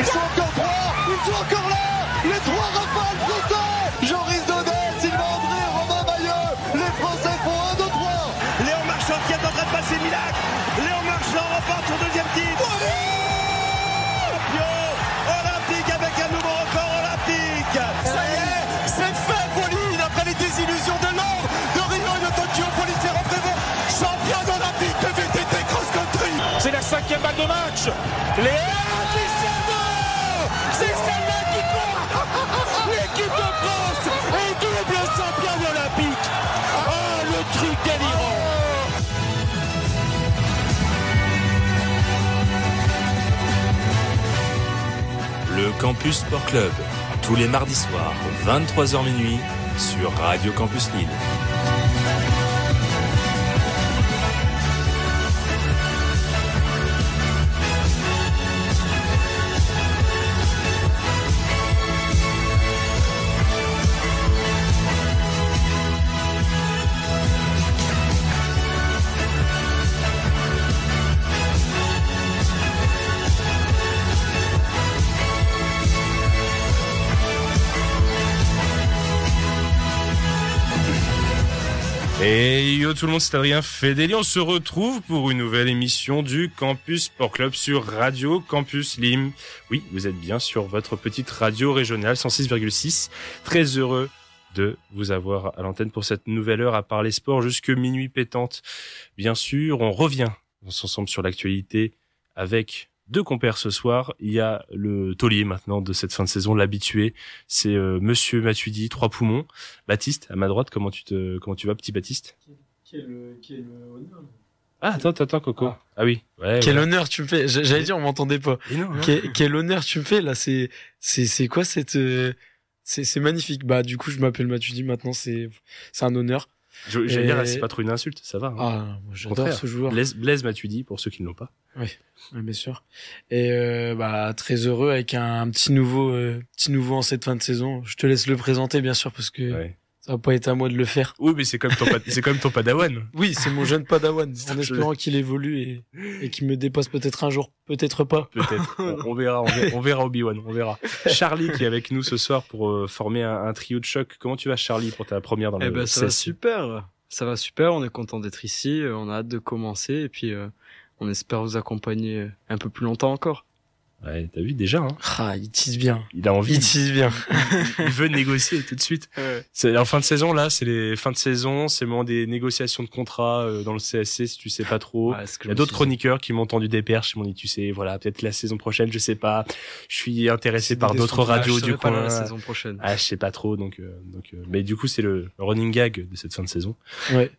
Ils sont encore trois, ils sont encore là. Les trois rafales français. Joris Daudet, Sylvain André, Romain Maillot. Les Français font 1, 2, 3. Léon Marchand qui est en train de passer Milan. Léon Marchand remporte son deuxième titre. Champion olympique avec un nouveau record olympique. Ça y est, c'est fait, Pauline. Après les désillusions de Londres, de Rio et de Tokyo, Pauline Ferrand-Prévot, championne olympique de VTT cross-country. C'est la 5e balle de match. C'est celle-là qui compte. L'équipe de France est double championne olympique. Oh, le truc délirant. Le Campus Sport Club, tous les mardis soirs, 23h minuit, sur Radio Campus Lille. Et yo tout le monde, c'est Adrien Fedeli. On se retrouve pour une nouvelle émission du Campus Sport Club sur Radio Campus Lille. Oui, vous êtes bien sur votre petite radio régionale 106,6. Très heureux de vous avoir à l'antenne pour cette nouvelle heure à parler sport jusque minuit pétante. Bien sûr, on revient ensemble sur l'actualité avec deux compères ce soir. Il y a le taulier maintenant de cette fin de saison, l'habitué, c'est Monsieur Matuidi, 3 poumons. Baptiste, à ma droite, comment tu vas, petit Baptiste? Quel honneur. Ah, attends, Coco. Ah oui. Ouais, Quel voilà. honneur tu me fais. J'allais dire, on m'entendait pas. Et non, hein. Quel honneur tu me fais, là. C'est quoi cette, c'est magnifique. Bah, du coup, je m'appelle Matuidi maintenant, c'est un honneur. J'allais dire, c'est pas trop une insulte, ça va. Hein. Ah, moi, j'adore Contraire. ce joueur. Blaise Matuidi, pour ceux qui ne l'ont pas. Oui, bien sûr. Et bah très heureux avec un petit nouveau en cette fin de saison. Je te laisse le présenter bien sûr parce que Ouais. ça va pas être à moi de le faire. Oui, mais c'est comme ton padawan. Oui, c'est mon jeune padawan en espérant qu'il évolue et qu'il me dépasse peut-être un jour, peut-être pas. Peut-être. On verra Obi-Wan, on verra. Charlie qui est avec nous ce soir pour former un trio de choc. Comment tu vas, Charlie, pour ta première dans le Ça va CSC? super. Ça va super. On est content d'être ici. On a hâte de commencer. Et puis, on espère vous accompagner un peu plus longtemps encore. Ouais, t'as vu déjà, hein. Ah, il tease bien. Il a envie. Il tease bien. Il veut négocier tout de suite. Ouais. C'est en fin de saison, là, c'est les fins de saison, c'est le moment des négociations de contrats dans le CSC, si tu sais pas trop. Ouais, ce que Il y je a me d'autres suis dit. chroniqueurs qui m'ont tendu des perches, ils m'ont dit, tu sais, voilà, peut-être la saison prochaine, je sais pas. Je suis intéressé par d'autres radios je du serai pas là coin. la saison prochaine. Ah, je sais pas trop, mais du coup, c'est le running gag de cette fin de saison. Ouais.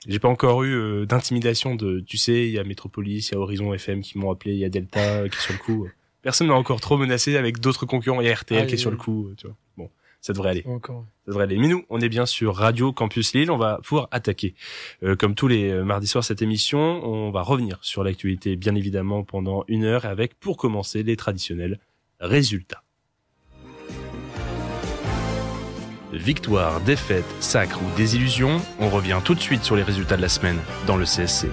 J'ai pas encore eu d'intimidation tu sais, il y a Métropolis, il y a Horizon FM qui m'ont appelé, il y a Delta qui est sur le coup. Personne m'a encore trop menacé avec d'autres concurrents, il y a RTL qui est sur le coup, tu vois. Bon, ça devrait aller. Encore. Ça devrait aller. Mais nous, on est bien sur Radio Campus Lille. On va pouvoir attaquer, comme tous les mardis soirs, cette émission. On va revenir sur l'actualité, bien évidemment, pendant 1 heure, avec, pour commencer, les traditionnels résultats. Victoire, défaite, sacre ou désillusion, on revient tout de suite sur les résultats de la semaine dans le CSC.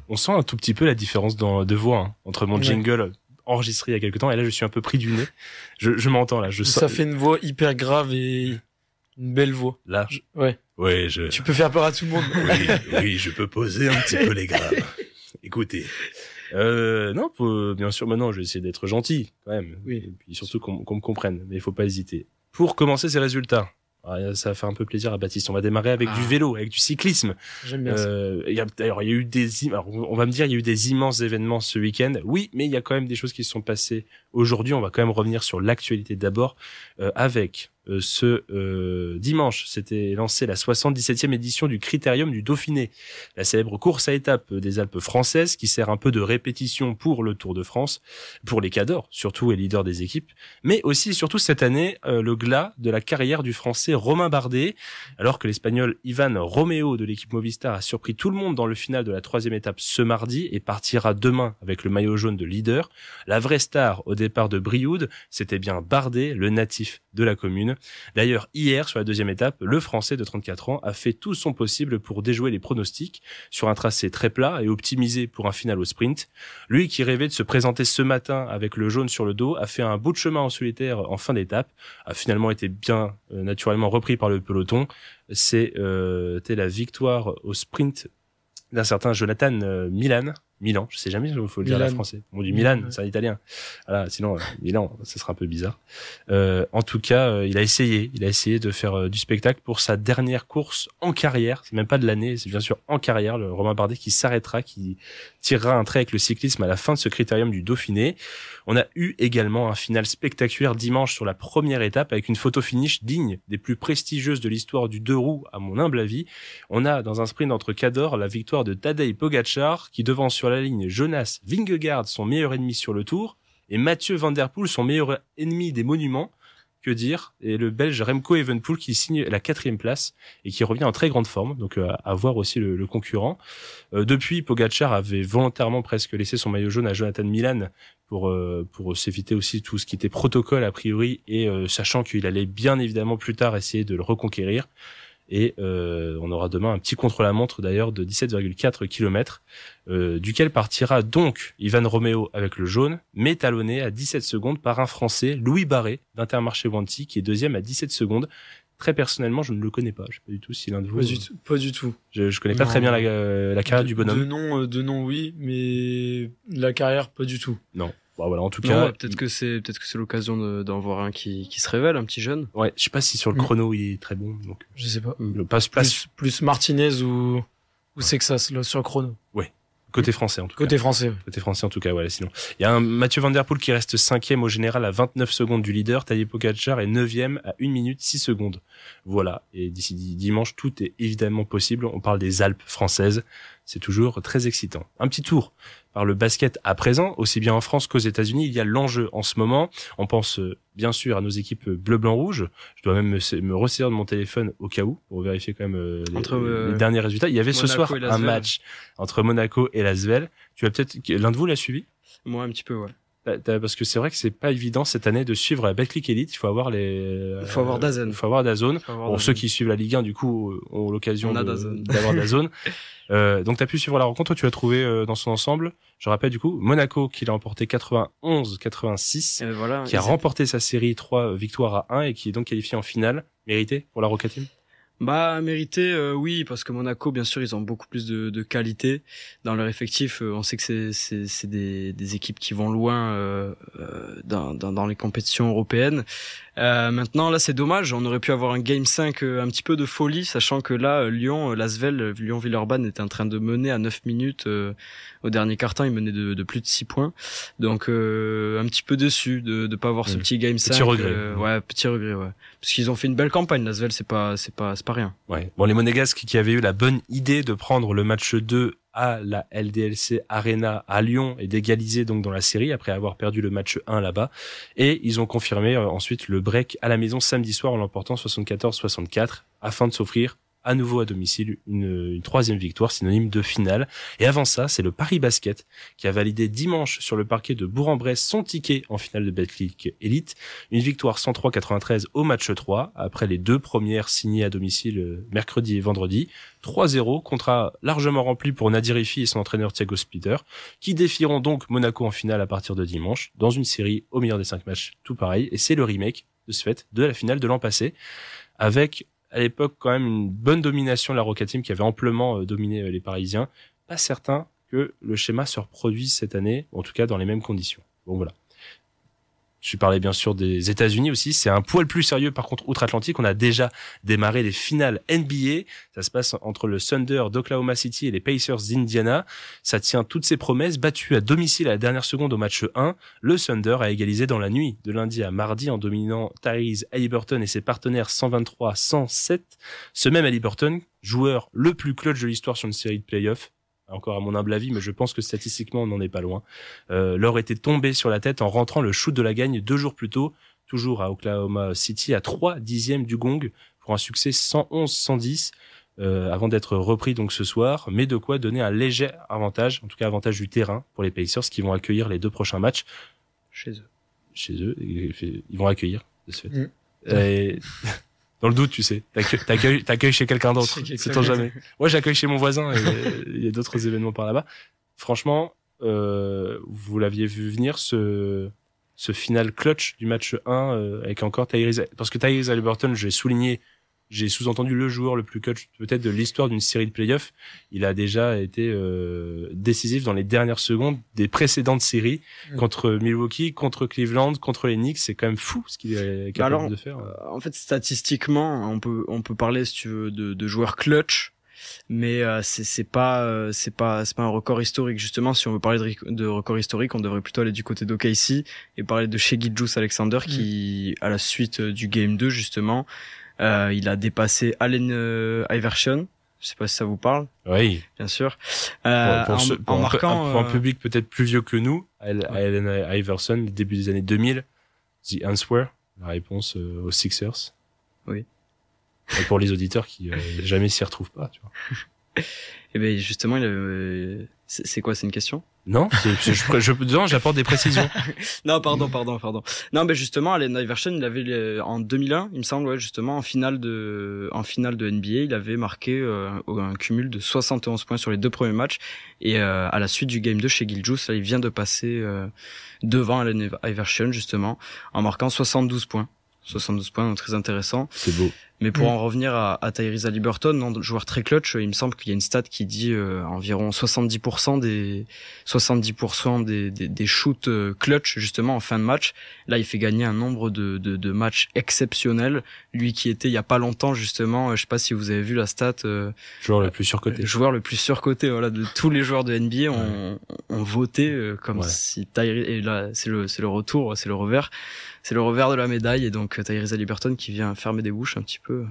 On sent un tout petit peu la différence de voix hein, entre mon jingle enregistré il y a quelque temps et là je suis un peu pris du nez. Je m'entends là. Ça fait une voix hyper grave et une belle voix. Là. Ouais. Ouais, Tu peux faire peur à tout le monde. oui, je peux poser un petit peu les graves. Écoutez. Non, bien sûr, maintenant, je vais essayer d'être gentil, quand même. Oui. Et puis surtout qu'on me comprenne, mais il faut pas hésiter. Pour commencer ces résultats, ça va faire un peu plaisir à Baptiste. On va démarrer avec du vélo, avec du cyclisme. J'aime bien ça. Il y a eu on va me dire, il y a eu des immenses événements ce week-end. Oui, mais il y a quand même des choses qui se sont passées aujourd'hui. On va quand même revenir sur l'actualité d'abord, avec ce dimanche, s'était lancé la 77e édition du Critérium du Dauphiné, la célèbre course à étapes des Alpes françaises qui sert un peu de répétition pour le Tour de France, pour les cadors surtout et leaders des équipes, mais aussi et surtout cette année le glas de la carrière du Français Romain Bardet, alors que l'Espagnol Ivan Romeo de l'équipe Movistar a surpris tout le monde dans le final de la 3e étape ce mardi et partira demain avec le maillot jaune de leader. La vraie star au départ de Brioude, c'était bien Bardet, le natif de la commune. une. D'ailleurs, hier, sur la deuxième étape, le Français de 34 ans a fait tout son possible pour déjouer les pronostics sur un tracé très plat et optimisé pour un final au sprint. Lui qui rêvait de se présenter ce matin avec le jaune sur le dos a fait un bout de chemin en solitaire en fin d'étape, a finalement été bien naturellement repris par le peloton. C'était la victoire au sprint d'un certain Jonathan Milan, je sais jamais il faut le dire à la français. On dit Milan, c'est un italien. Voilà, sinon Milan, ça sera un peu bizarre. En tout cas, il a essayé de faire du spectacle pour sa dernière course en carrière. C'est même pas de l'année, c'est bien sûr en carrière. Le Romain Bardet qui s'arrêtera, qui tirera un trait avec le cyclisme à la fin de ce critérium du Dauphiné. On a eu également un final spectaculaire dimanche sur la première étape avec une photo finish digne des plus prestigieuses de l'histoire du deux roues, à mon humble avis. On a dans un sprint entre Cador la victoire de Tadej Pogačar qui devance sur la ligne Jonas Vingegaard, son meilleur ennemi sur le Tour, et Mathieu Van Der Poel, son meilleur ennemi des monuments. Que dire, et le Belge Remco Evenepoel qui signe la 4e place et qui revient en très grande forme, donc à voir aussi le concurrent. Depuis, Pogačar avait volontairement presque laissé son maillot jaune à Jonathan Milan pour s'éviter aussi tout ce qui était protocole a priori, et sachant qu'il allait bien évidemment plus tard essayer de le reconquérir. Et on aura demain un petit contre-la-montre d'ailleurs de 17,4 km, duquel partira donc Ivan Romeo avec le jaune, mais talonné à 17 secondes par un Français, Louis Barret, d'Intermarché Wanty, qui est deuxième à 17 secondes. Très personnellement, je ne le connais pas. Je sais pas du tout si l'un de vous... Pas du tout. Je connais pas très bien la carrière du bonhomme. De nom, oui, mais la carrière, pas du tout. Non. Bon, voilà, en tout cas. Peut-être que c'est l'occasion d'en voir un qui se révèle, un petit jeune. Ouais, je sais pas si sur le chrono il est très bon, donc. Je sais pas. Plus Martinez ou Sexas, là, sur le chrono. Ouais. Côté français, en tout cas. Côté français, en tout cas, ouais, sinon. Il y a un Mathieu Van Der Poel qui reste 5e au général à 29 secondes du leader. Tadej Pogačar est 9e à 1 minute 6 secondes. Voilà. Et d'ici dimanche, tout est évidemment possible. On parle des Alpes françaises. C'est toujours très excitant. Un petit tour par le basket à présent, aussi bien en France qu'aux États-Unis. Il y a l'enjeu en ce moment. On pense bien sûr à nos équipes bleu-blanc-rouge. Je dois même me resserrer de mon téléphone au cas où pour vérifier quand même les derniers résultats. Il y avait ce soir un match entre Monaco et l'Asvel. Tu as peut-être l'un de vous l'a suivi? Moi un petit peu, ouais. Parce que c'est vrai que c'est pas évident cette année de suivre la Betclic Elite. Il faut avoir DAZN. Il faut avoir DAZN. Bon, ceux qui suivent la Ligue 1 du coup ont l'occasion d'avoir DAZN. Donc t'as pu suivre la rencontre, tu l'as trouvé dans son ensemble. Je rappelle du coup Monaco qui l'a emporté 91-86, voilà, qui a remporté sa série 3 victoires à 1 et qui est donc qualifié en finale. Mérité pour la Roca Team? Bah mérité, oui, parce que Monaco, bien sûr, ils ont beaucoup plus de qualité dans leur effectif. On sait que c'est des équipes qui vont loin dans les compétitions européennes. Maintenant, là, c'est dommage. On aurait pu avoir un Game 5 un petit peu de folie, sachant que là, Lyon-Villeurbanne était en train de mener à 9 minutes. Au dernier quart-temps, il menait de plus de 6 points. Donc, un petit peu déçu de pas avoir ce petit Game 5. Petit regret. Petit regret, ouais. Parce qu'ils ont fait une belle campagne, l'Asvel, c'est pas rien. Ouais. Bon, les Monégasques qui avaient eu la bonne idée de prendre le match 2 à la LDLC Arena à Lyon et d'égaliser donc dans la série après avoir perdu le match 1 là-bas. Et ils ont confirmé ensuite le break à la maison samedi soir en l'emportant 74-64 afin de s'offrir à nouveau à domicile une 3e victoire synonyme de finale. Et avant ça, c'est le Paris Basket qui a validé dimanche sur le parquet de Bourg-en-Bresse son ticket en finale de Betclic Elite. Une victoire 103-93 au match 3 après les 2 premières signées à domicile mercredi et vendredi. 3-0, contrat largement rempli pour Nadir Ifi et son entraîneur Thiago Splitter, qui défieront donc Monaco en finale à partir de dimanche dans une série au meilleur des 5 matchs, tout pareil. Et c'est le remake de ce fait de la finale de l'an passé avec à l'époque quand même une bonne domination de la Roca Team qui avait amplement dominé les Parisiens. Pas certain que le schéma se reproduise cette année, en tout cas dans les mêmes conditions. Bon voilà. Je parlais bien sûr des États-Unis aussi. C'est un poil plus sérieux par contre outre-Atlantique. On a déjà démarré les finales NBA. Ça se passe entre le Thunder d'Oklahoma City et les Pacers d'Indiana. Ça tient toutes ses promesses. Battu à domicile à la dernière seconde au match 1, le Thunder a égalisé dans la nuit de lundi à mardi en dominant Tyrese Haliburton et ses partenaires 123-107. Ce même Haliburton, joueur le plus clutch de l'histoire sur une série de playoffs, encore à mon humble avis, mais je pense que statistiquement on n'en est pas loin. L'or était tombé sur la tête en rentrant le shoot de la gagne 2 jours plus tôt, toujours à Oklahoma City, à 3 dixièmes du gong, pour un succès 111-110, avant d'être repris donc ce soir, mais de quoi donner un léger avantage, en tout cas avantage du terrain pour les Pacers qui vont accueillir les 2 prochains matchs chez eux. Ils vont accueillir de ce fait. Et dans le doute, tu sais, t'accueilles chez quelqu'un d'autre. C'est jamais. Moi, j'accueille chez mon voisin et il y a d'autres événements par là-bas. Franchement, vous l'aviez vu venir ce final clutch du match 1 avec encore Tyrese, parce que Tyrese Haliburton, j'ai sous-entendu le joueur le plus clutch peut-être de l'histoire d'une série de playoffs. Il a déjà été décisif dans les dernières secondes des précédentes séries contre Milwaukee, contre Cleveland, contre les Knicks. C'est quand même fou ce qu'il est capable de faire. En fait, statistiquement, on peut parler, si tu veux, de joueurs clutch, mais c'est pas un record historique. Justement, si on veut parler de record historique, on devrait plutôt aller du côté d'OKC et parler de Shai Gilgeous-Alexander qui, à la suite du Game 2 justement, il a dépassé Allen Iverson. Je sais pas si ça vous parle. Oui, bien sûr. En marquant pour un public peut-être plus vieux que nous, Allen Iverson, début des années 2000, The Answer, la réponse aux Sixers. Oui. Et pour les auditeurs qui jamais s'y retrouvent pas, tu vois. Et ben justement, c'est quoi, c'est une question? Non, j'apporte des précisions. Non, pardon. Non, mais justement, Allen Iverson, il avait en 2001, il me semble, ouais, justement, en finale de NBA, il avait marqué un cumul de 71 points sur les 2 premiers matchs. Et à la suite du Game 2 chez Gilgeous, là, il vient de passer devant Allen Iverson, justement, en marquant 72 points. 72 points, donc très intéressant. C'est beau. Mais pour en revenir à Tyrese Haliburton, joueur très clutch, il me semble qu'il y a une stat qui dit environ 70% des shoots clutch justement en fin de match. Là, il fait gagner un nombre de matchs exceptionnels. Lui qui était il y a pas longtemps justement, je sais pas si vous avez vu la stat. Joueur le plus surcoté. Joueur le plus surcoté, voilà, de tous les joueurs de NBA ont voté comme si Tyrese. Et là, c'est le retour, c'est le revers. C'est le revers de la médaille, et donc Tyrese Haliburton qui vient fermer des bouches un petit peu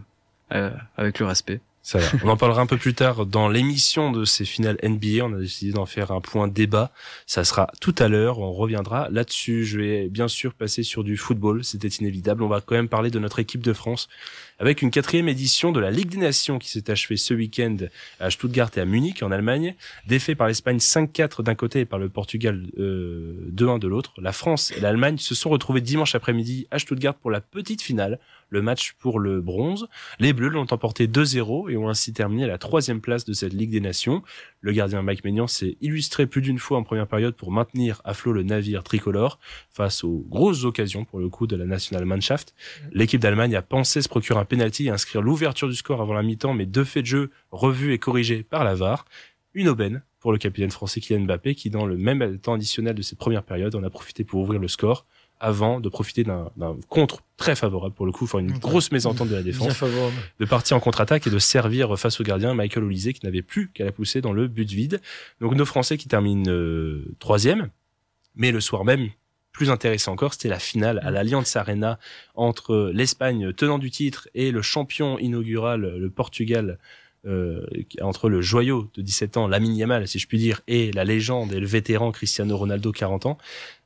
avec le respect. Ça va. On en parlera un peu plus tard dans l'émission de ces finales NBA. On a décidé d'en faire un point débat. Ça sera tout à l'heure. On reviendra là-dessus. Je vais bien sûr passer sur du football. C'était inévitable. On va quand même parler de notre équipe de France avec une 4e édition de la Ligue des Nations qui s'est achevée ce week-end à Stuttgart et à Munich en Allemagne. Défait par l'Espagne 5-4 d'un côté et par le Portugal 2-1 de l'autre. La France et l'Allemagne se sont retrouvés dimanche après-midi à Stuttgart pour la petite finale. Le match pour le bronze. Les Bleus l'ont emporté 2-0 et ont ainsi terminé à la 3e place de cette Ligue des Nations. Le gardien Mike Maignan s'est illustré plus d'une fois en première période pour maintenir à flot le navire tricolore face aux grosses occasions pour le coup de la Nationalmannschaft. L'équipe d'Allemagne a pensé se procurer un penalty et inscrire l'ouverture du score avant la mi-temps, mais 2 faits de jeu revus et corrigés par la VAR. Une aubaine pour le capitaine français Kylian Mbappé qui, dans le même temps additionnel de cette première période, en a profité pour ouvrir le score avant de profiter d'un contre très favorable pour le coup, faire une grosse mésentente de la défense, de partir en contre-attaque et de servir face au gardien Michael Olise qui n'avait plus qu'à la pousser dans le but vide. Donc nos Français qui terminent 3e, mais le soir même, plus intéressant encore, c'était la finale à l'Allianz Arena entre l'Espagne tenant du titre et le champion inaugural, le Portugal, entre le joyau de 17 ans, Lamine Yamal, si je puis dire, et la légende et le vétéran Cristiano Ronaldo, 40 ans.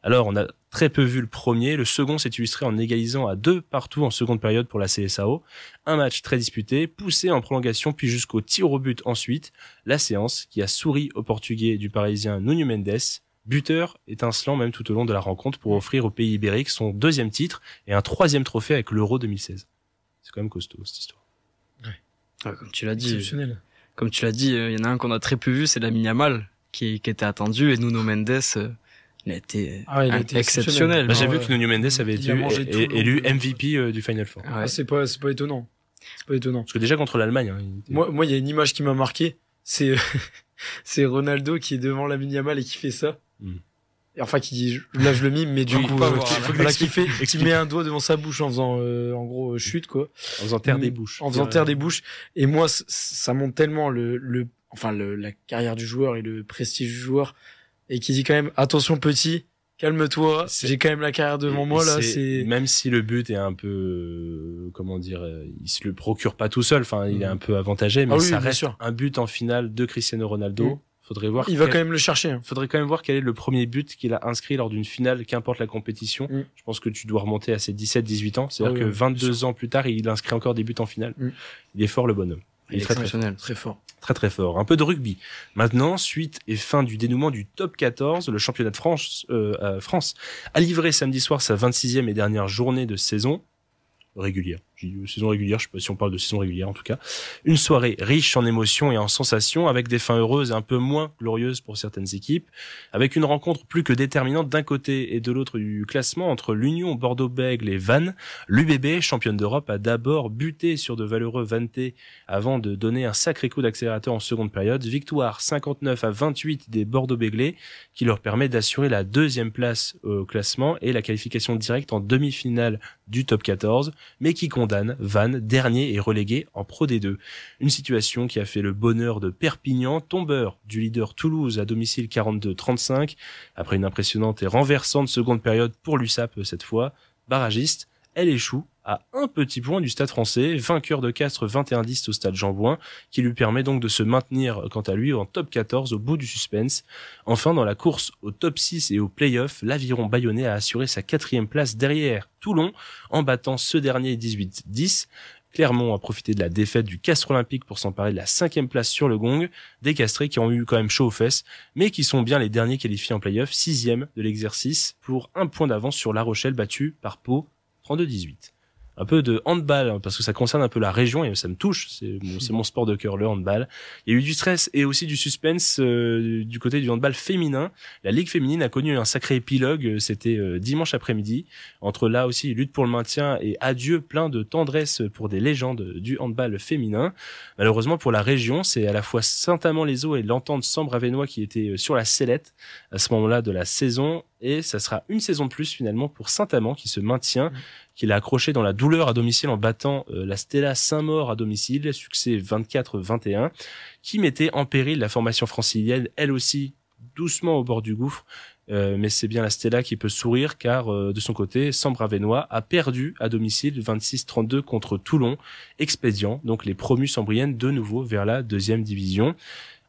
Alors, on a très peu vu le premier. Le second s'est illustré en égalisant à 2 partout en seconde période pour la CSAO. Un match très disputé, poussé en prolongation, puis jusqu'au tir au but ensuite. La séance qui a souri au Portugais du Parisien Nuno Mendes, buteur étincelant même tout au long de la rencontre pour offrir au pays ibérique son 2e titre et un 3e trophée avec l'Euro 2016. C'est quand même costaud, cette histoire. Ouais, comme tu l'as dit, il y en a un qu'on a très peu vu, c'est Lamine Yamal qui était attendu, et Nuno Mendes, il a été exceptionnel. J'ai vu que Nuno Mendes avait été élu MVP du Final Four. Ouais. C'est pas étonnant. C'est pas étonnant. Parce que déjà contre l'Allemagne, moi, il y a une image qui m'a marqué. C'est Ronaldo qui est devant Lamine Yamal et qui fait ça. Et enfin, qui dit, là, je le mime, mais du coup, voilà, qui met un doigt devant sa bouche en faisant, en gros, chute, quoi. En faisant taire des bouches. En faisant taire des bouches. Et moi, ça montre tellement la carrière du joueur et le prestige du joueur. Et qui dit quand même, attention petit, calme-toi, j'ai quand même la carrière devant moi, là, Même si le but est un peu, comment dire, il se le procure pas tout seul, enfin, il est un peu avantagé, mais ça reste un but en finale de Cristiano Ronaldo. Faudrait voir. Il va quand même le chercher. Faudrait quand même voir quel est le premier but qu'il a inscrit lors d'une finale, qu'importe la compétition. Je pense que tu dois remonter à ses 17-18 ans. C'est-à-dire que 22 ans plus tard, il inscrit encore des buts en finale. Il est fort, le bonhomme. Il est exceptionnel. Très fort. Très très fort. Un peu de rugby. Maintenant, suite et fin du dénouement du top 14, le championnat de France a livré samedi soir sa 26e et dernière journée de saison. régulière. J'ai dit saison régulière, je sais pas si on parle de saison régulière en tout cas. Une soirée riche en émotions et en sensations, avec des fins heureuses et un peu moins glorieuses pour certaines équipes, avec une rencontre plus que déterminante d'un côté et de l'autre du classement entre l'Union Bordeaux-Bègles et Vannes. L'UBB, championne d'Europe, a d'abord buté sur de valeureux Vannetais avant de donner un sacré coup d'accélérateur en seconde période. Victoire 59-28 des Bordeaux-Béglés qui leur permet d'assurer la deuxième place au classement et la qualification directe en demi-finale du top 14, mais qui condamne Vannes, dernier et relégué en Pro D2. Une situation qui a fait le bonheur de Perpignan, tombeur du leader Toulouse à domicile 42-35, après une impressionnante et renversante seconde période pour l'USAP cette fois. Barragiste, elle échoue à un petit point du Stade Français, vainqueur de Castres 21-10 au Stade Jean-Bouin, qui lui permet donc de se maintenir quant à lui en top 14 au bout du suspense. Enfin, dans la course au top 6 et au play-off, l'Aviron Bayonnais a assuré sa 4e place derrière Toulon en battant ce dernier 18-10. Clermont a profité de la défaite du Castres Olympique pour s'emparer de la 5e place sur le gong. Des Castrés qui ont eu quand même chaud aux fesses, mais qui sont bien les derniers qualifiés en play-off, 6e de l'exercice, pour un point d'avance sur La Rochelle battu par Pau 32-18. Un peu de handball, parce que ça concerne un peu la région et ça me touche, c'est mon sport de cœur, le handball. Il y a eu du stress et aussi du suspense du côté du handball féminin. La Ligue féminine a connu un sacré épilogue, c'était dimanche après-midi, entre là aussi lutte pour le maintien et adieu plein de tendresse pour des légendes du handball féminin. Malheureusement pour la région, c'est à la fois Saint-Amand-les-Eaux et l'Entente Sambre-Avesnois qui étaient sur la sellette à ce moment-là de la saison, et ça sera une saison de plus finalement pour Saint-Amand qui se maintient, qu'il a accroché dans la douleur à domicile en battant la Stella Saint-Maur à domicile, succès 24-21, qui mettait en péril la formation francilienne, elle aussi doucement au bord du gouffre, mais c'est bien la Stella qui peut sourire car de son côté, Sambre-Avesnois a perdu à domicile 26-32 contre Toulon, expédiant donc les promus sambriennes de nouveau vers la 2e division.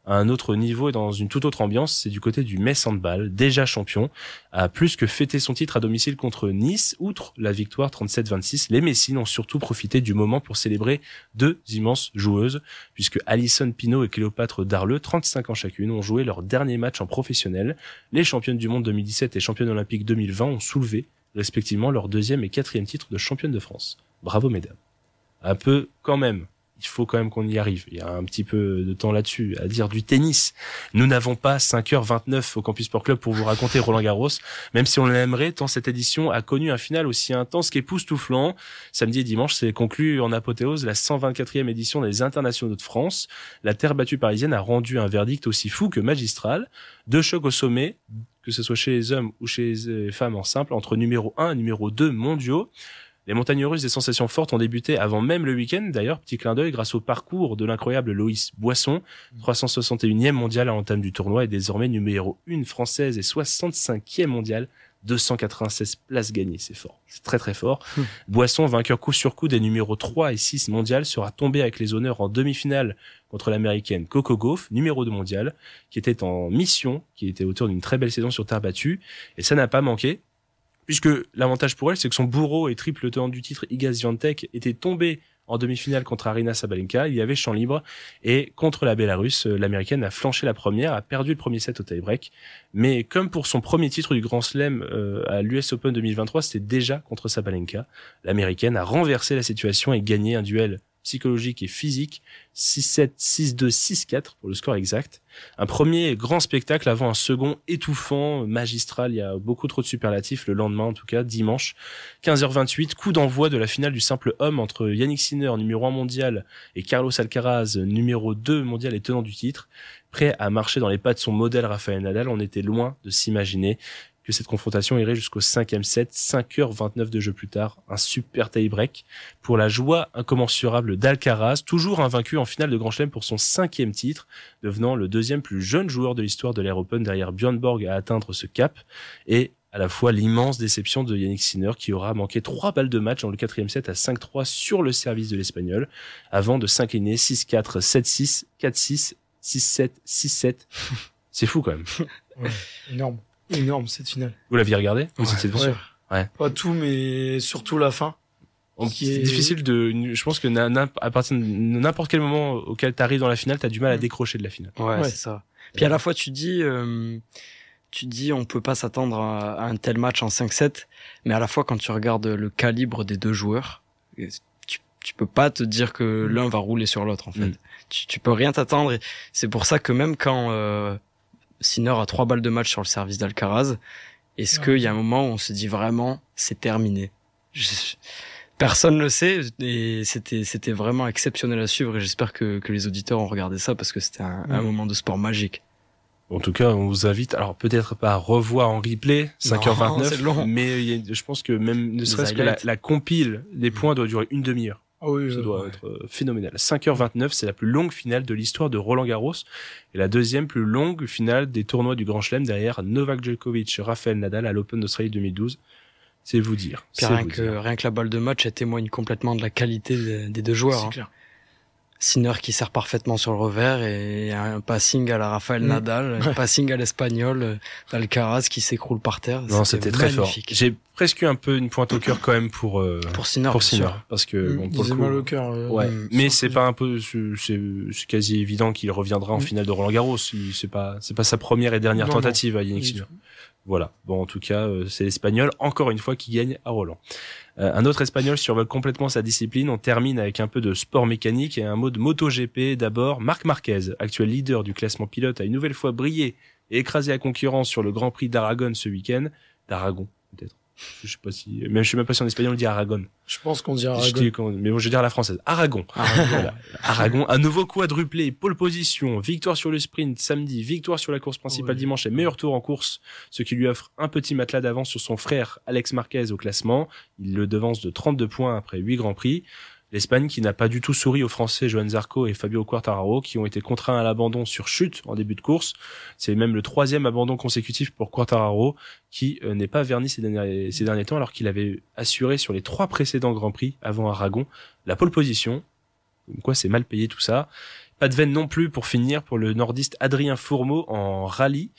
À un autre niveau et dans une toute autre ambiance, c'est du côté du Metz Handball, déjà champion, a plus que fêté son titre à domicile contre Nice. Outre la victoire 37-26, les Messines ont surtout profité du moment pour célébrer 2 immenses joueuses, puisque Alison Pinault et Cléopâtre Darleux, 35 ans chacune, ont joué leur dernier match en professionnel. Les championnes du monde 2017 et championnes olympiques 2020 ont soulevé respectivement leur 2e et 4e titre de championne de France. Bravo mesdames. Un peu quand même. Il faut quand même qu'on y arrive. Il y a un petit peu de temps là-dessus à dire du tennis. Nous n'avons pas 5h29 au Campus Sport Club pour vous raconter Roland Garros, même si on l'aimerait, tant cette édition a connu un final aussi intense qu'époustouflant. Samedi et dimanche, c'est conclu en apothéose la 124e édition des Internationaux de France. La terre battue parisienne a rendu un verdict aussi fou que magistral. 2 chocs au sommet, que ce soit chez les hommes ou chez les femmes en simple, entre numéro 1 et numéro 2 mondiaux. Les montagnes russes des sensations fortes ont débuté avant même le week-end, d'ailleurs, petit clin d'œil grâce au parcours de l'incroyable Loïs Boisson, 361e mondiale à l'entame du tournoi et désormais numéro 1 française et 65e mondiale, 296 places gagnées, c'est fort, c'est très très fort. Boisson, vainqueur coup sur coup des numéros 3 et 6 mondiales, sera tombé avec les honneurs en demi-finale contre l'américaine Coco Gauff, numéro 2 mondiale, qui était en mission, qui était autour d'une très belle saison sur terre battue, et ça n'a pas manqué. Puisque l'avantage pour elle, c'est que son bourreau et triple tenant du titre, Iga Swiatek, était tombé en demi-finale contre Aryna Sabalenka. Il y avait champ libre. Et contre la Bélarusse, l'américaine a flanché la première, a perdu le premier set au tie-break. Mais comme pour son premier titre du Grand Chelem à l'US Open 2023, c'était déjà contre Sabalenka. L'américaine a renversé la situation et gagné un duel psychologique et physique, 6-7, 6-2, 6-4 pour le score exact. Un premier grand spectacle avant un second étouffant, magistral, il y a beaucoup trop de superlatifs le lendemain en tout cas, dimanche, 15h28, coup d'envoi de la finale du simple homme entre Yannick Sinner, numéro 1 mondial, et Carlos Alcaraz, numéro 2 mondial et tenant du titre. Prêt à marcher dans les pas de son modèle Rafael Nadal, on était loin de s'imaginer que cette confrontation irait jusqu'au 5e set, 5h29 de jeu plus tard, un super tie-break pour la joie incommensurable d'Alcaraz, toujours invaincu en finale de Grand Chelem pour son 5e titre, devenant le 2e plus jeune joueur de l'histoire de l'Air Open derrière Björn Borg à atteindre ce cap, et à la fois l'immense déception de Yannick Sinner qui aura manqué 3 balles de match dans le 4e set à 5-3 sur le service de l'Espagnol, avant de s'incliner 6-4, 7-6, 4-6, 6-7, 6-7. C'est fou quand même. Ouais, énorme cette finale. Vous l'aviez regardé? Vous étiez devant? Ouais. Pas tout, mais surtout la fin. C'est difficile je pense que à partir de n'importe quel moment auquel t'arrives dans la finale, t'as du mal à décrocher de la finale. Ouais. C'est ça. Puis à la fois tu dis on peut pas s'attendre à un tel match en 5-7, mais à la fois quand tu regardes le calibre des deux joueurs, tu peux pas te dire que l'un va rouler sur l'autre en fait. Tu peux rien t'attendre. Et c'est pour ça que même quand Sinner a 3 balles de match sur le service d'Alcaraz, est-ce qu'il y a un moment où on se dit vraiment c'est terminé? Personne ne le sait et c'était vraiment exceptionnel à suivre et j'espère que les auditeurs ont regardé ça parce que c'était un moment de sport magique. En tout cas, on vous invite, alors peut-être pas à revoir en replay, 5h29, mais je pense que même ne serait-ce que la compile des points doit durer une demi-heure. Ah oui, ça doit être phénoménal. 5h29, c'est la plus longue finale de l'histoire de Roland Garros et la deuxième plus longue finale des tournois du Grand Chelem derrière Novak Djokovic, Rafael Nadal à l'Open d'Australie 2012. C'est vous dire. Rien que la balle de match, elle témoigne complètement de la qualité des deux joueurs. C'est clair. Sinner qui sert parfaitement sur le revers et un passing à la Rafael Nadal, un passing à l'Espagnol d'Alcaraz qui s'écroule par terre. Non, c'était très fort. J'ai presque eu un peu une pointe au cœur quand même pour Sinner, parce que bon, pour le coup, mal au cœur. Mais c'est pas un peu, c'est quasi évident qu'il reviendra en finale de Roland Garros. C'est pas sa première et dernière tentative à Yannick Sinner. Voilà. Bon, en tout cas, c'est l'Espagnol, encore une fois, qui gagne à Roland. Un autre Espagnol survole complètement sa discipline. On termine avec un peu de sport mécanique et un mot de MotoGP. D'abord, Marc Marquez, actuel leader du classement pilote, a une nouvelle fois brillé et écrasé la concurrence sur le Grand Prix d'Aragon ce week-end. d'Aragon, peut-être. Je sais même pas si en espagnol on dit Aragon. Je pense qu'on dit Aragon. Mais bon, je vais dire à la française. Aragon. Voilà. Aragon. Un nouveau quadruplé, pole position, victoire sur le sprint samedi, victoire sur la course principale dimanche et meilleur tour en course, ce qui lui offre un petit matelas d'avance sur son frère Alex Marquez au classement. Il le devance de 32 points après 8 grands prix. L'Espagne qui n'a pas du tout souri aux Français Joan Zarco et Fabio Quartararo qui ont été contraints à l'abandon sur chute en début de course. C'est même le 3e abandon consécutif pour Quartararo qui n'est pas verni ces derniers temps alors qu'il avait assuré sur les 3 précédents Grands Prix avant Aragon la pole position. Comme quoi c'est mal payé tout ça. Pas de veine non plus pour finir pour le nordiste Adrien Fourmeau en rallye.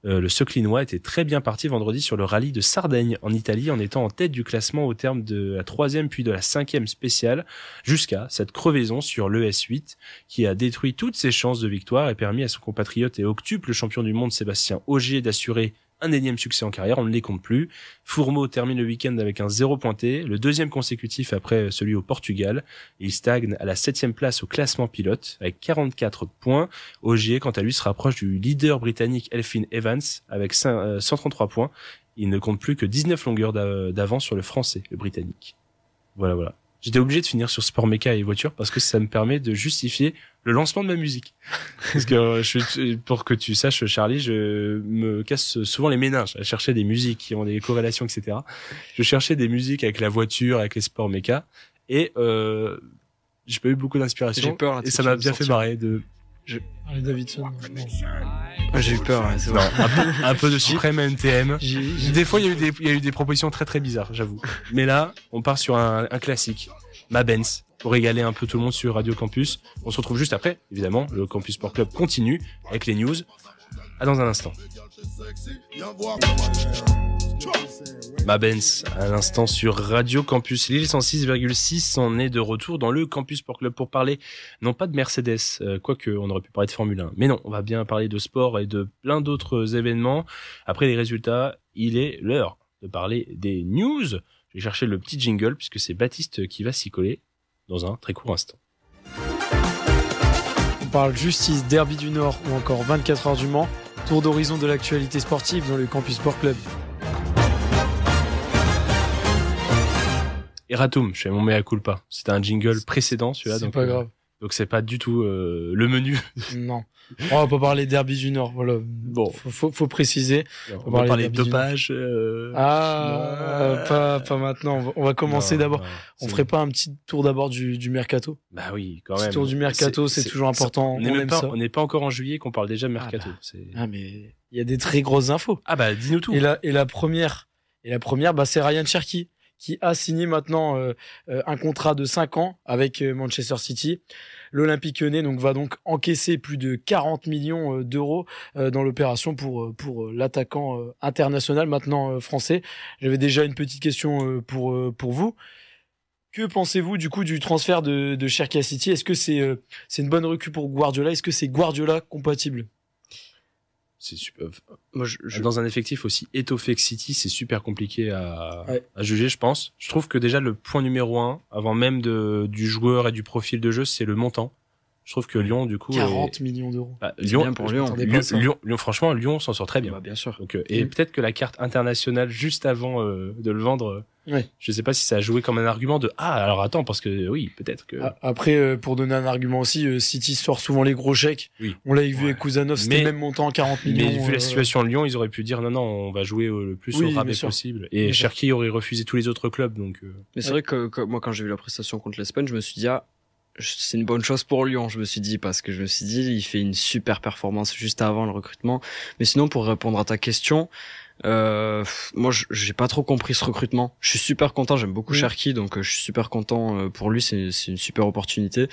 Le Soclinois était très bien parti vendredi sur le rallye de Sardaigne en Italie en étant en tête du classement au terme de la 3e puis de la 5e spéciale jusqu'à cette crevaison sur l'ES8 qui a détruit toutes ses chances de victoire et permis à son compatriote et octuple champion du monde Sébastien Ogier d'assurer un énième succès en carrière, on ne les compte plus. Fourmeau termine le week-end avec un 0 pointé, le 2e consécutif après celui au Portugal. Il stagne à la 7e place au classement pilote avec 44 points. Ogier, quant à lui, se rapproche du leader britannique Elfyn Evans avec 133 points. Il ne compte plus que 19 longueurs d'avance sur le français, le britannique. Voilà. J'étais obligé de finir sur sport méca et voiture parce que ça me permet de justifier le lancement de ma musique. Parce que pour que tu saches, Charlie, je me casse souvent les méninges à chercher des musiques qui ont des corrélations, etc. Je cherchais des musiques avec la voiture, avec les sports méca et j'ai pas eu beaucoup d'inspiration. J'ai peur, là, et ça m'a bien fait marrer de... Allez, Davidson. J'ai eu peur, c'est vrai. Un peu de suprême NTM. Des fois, il y a eu des propositions très très bizarres, j'avoue. Mais là, on part sur un classique. Ma Benz. Pour régaler un peu tout le monde sur Radio Campus. On se retrouve juste après, évidemment. Le Campus Sport Club continue avec les news. À dans un instant. Ma Benz, à l'instant sur Radio Campus Lille 106,6. On est de retour dans le Campus Sport Club pour parler, non pas de Mercedes, quoique on aurait pu parler de Formule 1, mais non, on va bien parler de sport et de plein d'autres événements. Après les résultats, il est l'heure de parler des news. Je vais chercher le petit jingle puisque c'est Baptiste qui va s'y coller dans un très court instant. On parle justice, derby du Nord ou encore 24 heures du Mans. Tour d'horizon de l'actualité sportive dans le Campus Sport Club. Erratum, je fais mon mea culpa. C'était un jingle précédent, celui-là. C'est donc, pas grave. Donc c'est pas du tout le menu. Non. On va pas parler derby du Nord, voilà. Bon. Faut préciser. On va parler de dopage. Pas maintenant. On va commencer d'abord. On ferait pas un petit tour d'abord du mercato? Bah oui, quand même. Petit tour du mercato, c'est toujours important. On n'est pas encore en juillet qu'on parle déjà de mercato. Mais il y a des très grosses infos. Ah bah dis-nous tout. Et la première, c'est Ryan Cherki qui a signé maintenant un contrat de 5 ans avec Manchester City. L'Olympique Lyonnais va donc encaisser plus de 40 millions d'euros dans l'opération pour l'attaquant international maintenant français. J'avais déjà une petite question pour vous. Que pensez-vous du coup du transfert de Cherki à City? Est-ce que c'est une bonne recrue pour Guardiola? Est-ce que c'est Guardiola compatible? c'est super. Moi, dans un effectif aussi étoffé que City, c'est super compliqué à juger, je pense. Je trouve que déjà le point numéro 1, avant même du joueur et du profil de jeu, c'est le montant. Je trouve que Lyon, du coup, 40 millions d'euros. Lyon, bien pour Lyon. Lyon, franchement, Lyon s'en sort très bien. Bien sûr. Donc, et peut-être que la carte internationale juste avant de le vendre, je sais pas si ça a joué comme un argument de alors attends, parce que oui, peut-être que. Après, pour donner un argument aussi, City sort souvent les gros chèques. Oui. On l'a vu avec Kouzanov, c'était le même montant, 40 millions. Mais vu la situation de Lyon, ils auraient pu dire non, on va jouer le plus au rabais possible. Et Cherki aurait refusé tous les autres clubs, donc. Mais c'est vrai que moi, quand j'ai vu la prestation contre l'Espagne, je me suis dit c'est une bonne chose pour Lyon, je me suis dit, parce que je me suis dit, il fait une super performance juste avant le recrutement. Mais sinon, pour répondre à ta question, moi, j'ai pas trop compris ce recrutement. Je suis super content, j'aime beaucoup Cherki, donc je suis super content pour lui, c'est une super opportunité.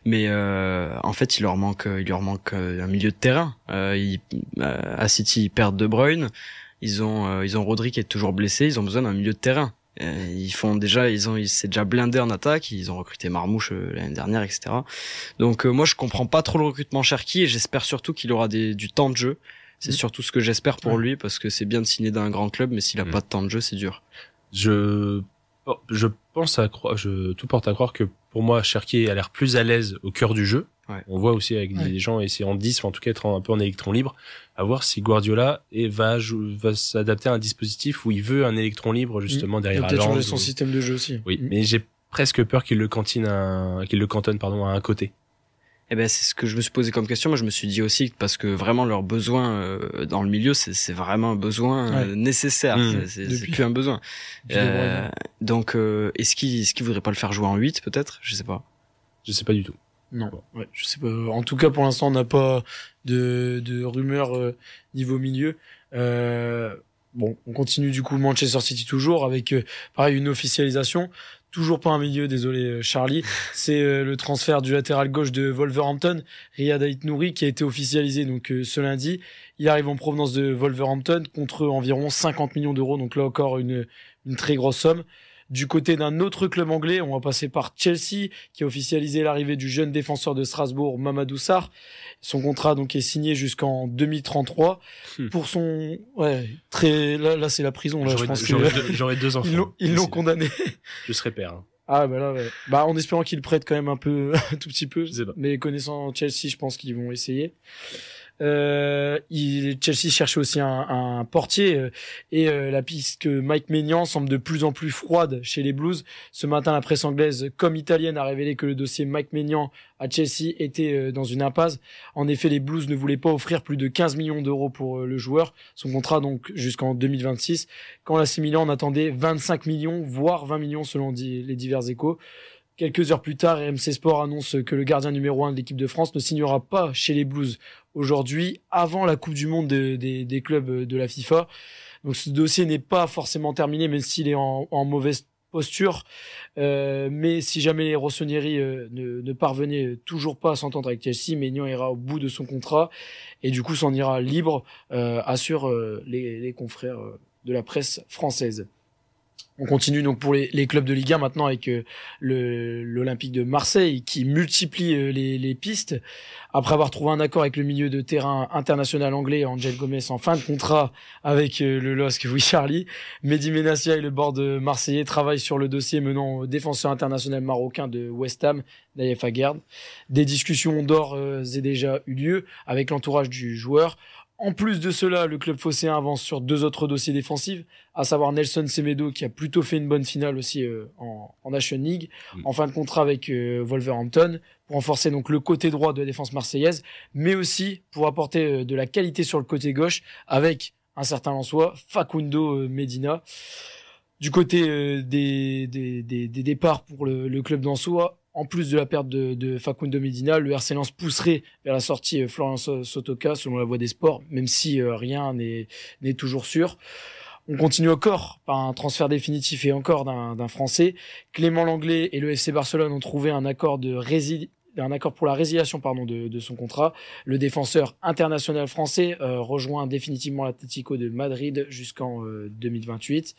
Mais en fait, il leur manque un milieu de terrain. À City, ils perdent De Bruyne, ils ont Rodri qui est toujours blessé, ils ont besoin d'un milieu de terrain. C'est déjà blindé en attaque, ils ont recruté Marmouche l'année dernière, etc. Donc moi je comprends pas trop le recrutement Cherki, et j'espère surtout qu'il aura du temps de jeu. C'est surtout ce que j'espère pour lui, parce que c'est bien de signer d'un grand club, mais s'il a pas de temps de jeu, c'est dur. Je pense tout porte à croire que pour moi Cherki a l'air plus à l'aise au cœur du jeu. On voit aussi avec des gens essayer en 10, en tout cas être un peu en électron libre, à voir si Guardiola va s'adapter à un dispositif où il veut un électron libre justement derrière Haaland. Il peut changer son système de jeu aussi. Oui, mais j'ai presque peur qu'il le cantonne à un côté. Eh ben c'est ce que je me suis posé comme question. Moi je me suis dit aussi, parce que vraiment leur besoin dans le milieu, c'est vraiment un besoin nécessaire. C'est plus un besoin. Donc est-ce qu'il voudrait pas le faire jouer en 8 peut-être? Je sais pas du tout. Non, je sais pas. En tout cas, pour l'instant, on n'a pas de rumeurs niveau milieu. Bon, on continue du coup Manchester City toujours avec pareil une officialisation. Toujours pas un milieu, désolé Charlie. C'est le transfert du latéral gauche de Wolverhampton, Riyad Ait-Nouri, qui a été officialisé donc ce lundi. Il arrive en provenance de Wolverhampton contre environ 50 millions d'euros. Donc là encore une très grosse somme. Du côté d'un autre club anglais, on va passer par Chelsea, qui a officialisé l'arrivée du jeune défenseur de Strasbourg, Mamadou Sarr. Son contrat donc est signé jusqu'en 2033. Pour son, là c'est la prison là. Je pense que j'aurais 2 enfants. Ils l'ont condamné. Je serais père. Ah bah là, en espérant qu'ils le prêtent quand même un peu, un tout petit peu. Mais connaissant Chelsea, je pense qu'ils vont essayer. Chelsea cherchait aussi un portier et la piste que Mike Maignan semble de plus en plus froide chez les Blues. Ce matin, la presse anglaise comme italienne a révélé que le dossier Mike Maignan à Chelsea était dans une impasse. En effet, les Blues ne voulaient pas offrir plus de 15 millions d'euros pour le joueur. Son contrat donc jusqu'en 2026. Quand l'AC Milan en attendait 25 millions, voire 20 millions selon les divers échos. Quelques heures plus tard, RMC Sport annonce que le gardien numéro 1 de l'équipe de France ne signera pas chez les Blues aujourd'hui, avant la Coupe du Monde des clubs de la FIFA. Donc ce dossier n'est pas forcément terminé, même s'il est en mauvaise posture. Mais si jamais les Rossoneri ne parvenaient toujours pas à s'entendre avec Chelsea, Maignan ira au bout de son contrat et du coup s'en ira libre, assurent les confrères de la presse française. On continue donc pour les clubs de Ligue 1 maintenant avec l'Olympique de Marseille qui multiplie les pistes. Après avoir trouvé un accord avec le milieu de terrain international anglais Angel Gomez en fin de contrat avec le LOSC, oui Charlie, Mehdi Ménassia et le board marseillais travaillent sur le dossier menant au défenseur international marocain de West Ham, Naïef Aguerd. Des discussions ont d'ores et déjà eu lieu avec l'entourage du joueur. En plus de cela, le club phocéen avance sur 2 autres dossiers défensifs, à savoir Nelson Semedo qui a plutôt fait une bonne finale aussi en Nation League, en fin de contrat avec Wolverhampton, pour renforcer donc le côté droit de la défense marseillaise, mais aussi pour apporter de la qualité sur le côté gauche avec un certain Lensois, Facundo Medina. Du côté des départs pour le club d'Ansois, en plus de la perte de Facundo Medina, le RC Lens pousserait vers la sortie Florian Sotoka selon la Voix des Sports, même si rien n'est toujours sûr. On continue encore par un transfert définitif et encore d'un Français. Clément Langlais et le FC Barcelone ont trouvé un accord de pour la résiliation de son contrat. Le défenseur international français rejoint définitivement l'Atlético de Madrid jusqu'en 2028.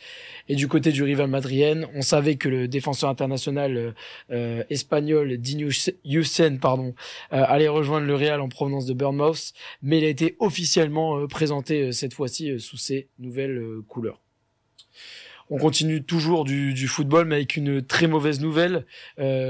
Et du côté du rival madrilène, on savait que le défenseur international espagnol Dini Hussein allait rejoindre le Real en provenance de Bournemouth, mais il a été officiellement présenté cette fois-ci sous ses nouvelles couleurs. On continue toujours du football, mais avec une très mauvaise nouvelle,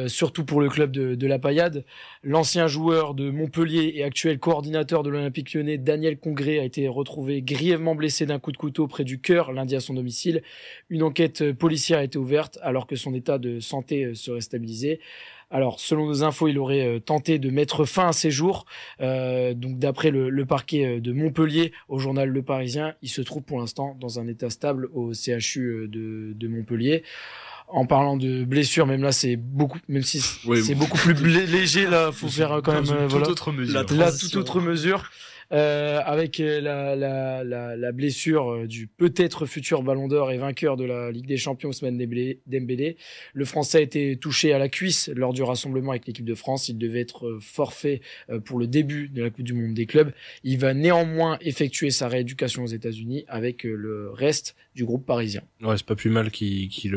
surtout pour le club de la Paillade. L'ancien joueur de Montpellier et actuel coordinateur de l'Olympique Lyonnais, Daniel Congré, a été retrouvé grièvement blessé d'un coup de couteau près du cœur lundi à son domicile. Une enquête policière a été ouverte alors que son état de santé serait stabilisé. Alors, selon nos infos, il aurait tenté de mettre fin à ses jours. Donc, d'après le parquet de Montpellier, au journal Le Parisien, il se trouve pour l'instant dans un état stable au CHU de Montpellier. En parlant de blessures, même là, c'est beaucoup, même si c'est beaucoup plus léger, là, faut faire quand même, toute autre mesure. Toute autre mesure. Avec la blessure du peut-être futur Ballon d'Or et vainqueur de la Ligue des Champions, Ousmane Dembélé. Le Français a été touché à la cuisse lors du rassemblement avec l'équipe de France. Il devait être forfait pour le début de la Coupe du Monde des clubs. Il va néanmoins effectuer sa rééducation aux États-Unis avec le reste du groupe parisien. Ouais, c'est pas plus mal qu'il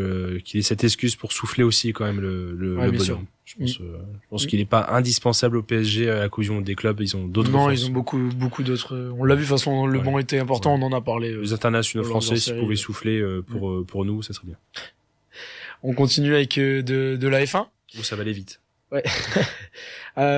ait cette excuse pour souffler aussi quand même le bonhomme. Je pense qu'il n'est pas indispensable au PSG à la Coupe du Monde des clubs. Ils ont d'autres. Non, ils ont beaucoup d'autres. On l'a vu, de toute façon, le banc était important. On en a parlé. Les internationaux français, s'ils pouvaient souffler pour nous, ça serait bien. On continue avec de la F1. Oh, ça va aller vite. Ouais.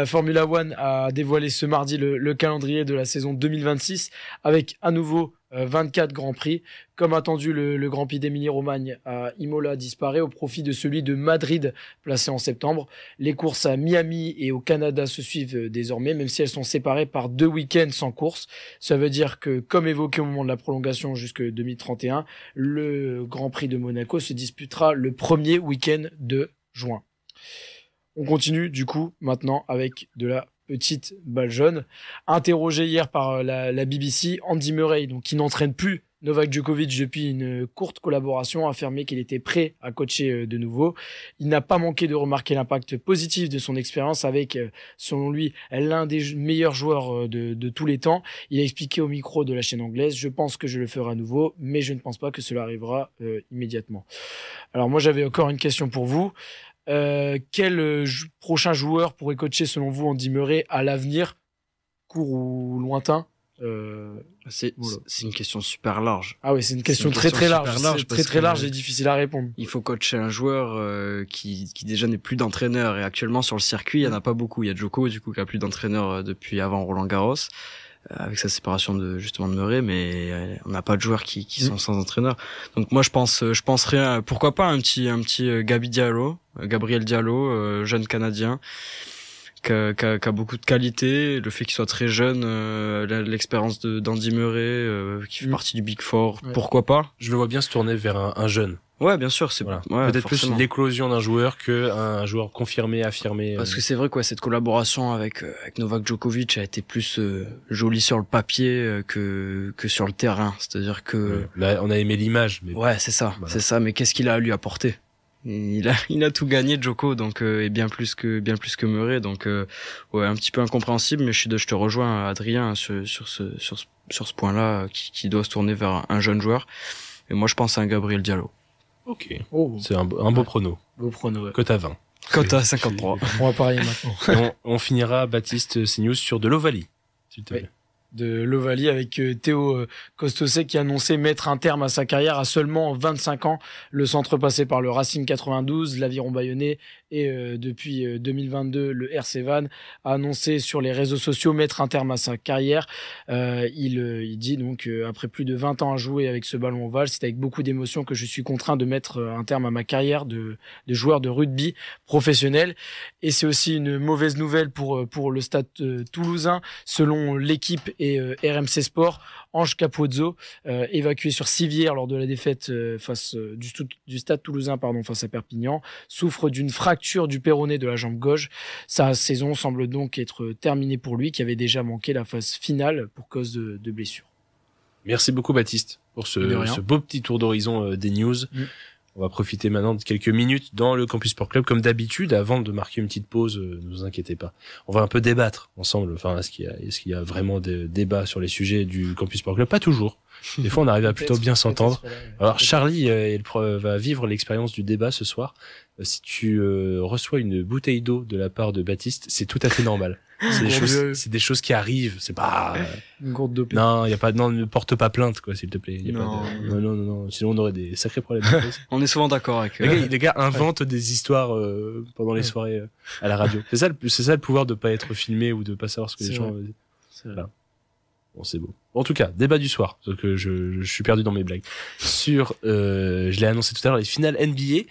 Formula One a dévoilé ce mardi le calendrier de la saison 2026 avec à nouveau 24 Grands Prix. Comme attendu, le Grand Prix d'Émilie-Romagne à Imola disparaît au profit de celui de Madrid placé en septembre. Les courses à Miami et au Canada se suivent désormais, même si elles sont séparées par 2 week-ends sans course. Ça veut dire que, comme évoqué au moment de la prolongation jusque 2031, le Grand Prix de Monaco se disputera le premier week-end de juin. On continue du coup maintenant avec de la petite balle jaune. Interrogé hier par la BBC, Andy Murray, donc qui n'entraîne plus Novak Djokovic depuis une courte collaboration, a affirmé qu'il était prêt à coacher de nouveau. Il n'a pas manqué de remarquer l'impact positif de son expérience avec, selon lui, l'un des meilleurs joueurs de tous les temps. Il a expliqué au micro de la chaîne anglaise: je pense que je le ferai à nouveau, mais je ne pense pas que cela arrivera immédiatement. Alors moi j'avais encore une question pour vous. Quel prochain joueur pourrait coacher selon vous Andy Murray à l'avenir, court ou lointain? C'est une question super large. Ah oui, c'est une question très large. C'est très large et difficile à répondre. Il faut coacher un joueur qui déjà n'est plus d'entraîneur, et actuellement sur le circuit, il y en a pas beaucoup. Il y a Djoko du coup qui a plus d'entraîneur depuis avant Roland Garros, avec sa séparation de Murray, mais on n'a pas de joueurs qui sont sans entraîneur. Donc moi je penserais pourquoi pas un petit Gabriel Diallo, jeune Canadien qui a beaucoup de qualité, le fait qu'il soit très jeune, l'expérience d'Andy Murray qui fait partie du Big Four, pourquoi pas. Je le vois bien se tourner vers un jeune. Ouais, bien sûr, c'est peut-être forcément plus l'éclosion d'un joueur que un joueur confirmé, affirmé. Parce que c'est vrai quoi, cette collaboration avec Novak Djokovic a été plus jolie sur le papier que sur le terrain. C'est-à-dire que là, on a aimé l'image. Mais... Ouais, c'est ça, voilà. C'est ça. Mais qu'est-ce qu'il a à lui apporter? Il a tout gagné, Djoko, donc et bien plus que Murray, donc ouais, un petit peu incompréhensible, mais je te rejoins, Adrien, sur ce point-là, qui doit se tourner vers un jeune joueur. Et moi, je pense à un Gabriel Diallo. Ok. C'est un beau prono. Beau prono, ouais. Cote à 20. Cote à 53. On va parier maintenant. On finira, Baptiste, CNews sur de l'Ovalie, s'il te plaît. De l'Ovalie avec Théo Costosek qui a annoncé mettre un terme à sa carrière à seulement 25 ans. Le centre passé par le Racing 92, l'Aviron Bayonnais et depuis 2022 le RC Vannes a annoncé sur les réseaux sociaux mettre un terme à sa carrière. Il dit donc après plus de 20 ans à jouer avec ce ballon ovale, c'est avec beaucoup d'émotion que je suis contraint de mettre un terme à ma carrière de joueur de rugby professionnel. Et c'est aussi une mauvaise nouvelle pour le Stade toulousain. Selon l'équipe et RMC Sport, Ange Capozzo, évacué sur civière lors de la défaite du Stade toulousain face à Perpignan, souffre d'une fracture du péroné de la jambe gauche. Sa saison semble donc être terminée pour lui, qui avait déjà manqué la phase finale pour cause de blessure. Merci beaucoup Baptiste pour ce beau petit tour d'horizon des news. On va profiter maintenant de quelques minutes dans le Campus Sport Club, comme d'habitude, avant de marquer une petite pause. Ne vous inquiétez pas. On va un peu débattre ensemble. Enfin, est-ce qu'il y a vraiment des débats sur les sujets du Campus Sport Club? Pas toujours. Des fois, on arrive à plutôt bien s'entendre. Alors, Charlie va vivre l'expérience du débat ce soir. Si tu reçois une bouteille d'eau de la part de Baptiste, c'est tout à fait normal. C'est des choses qui arrivent. C'est pas une gourde d'eau. Non, il y a pas. Non, ne porte pas plainte, quoi, s'il te plaît. Non. Sinon, on aurait des sacrés problèmes. On est souvent d'accord avec. Les gars inventent des histoires pendant les soirées à la radio. C'est ça le pouvoir de pas être filmé ou de pas savoir ce que les gens. Voilà. Bon, c'est beau. En tout cas, débat du soir, parce que je suis perdu dans mes blagues. Je l'ai annoncé tout à l'heure, les finales NBA.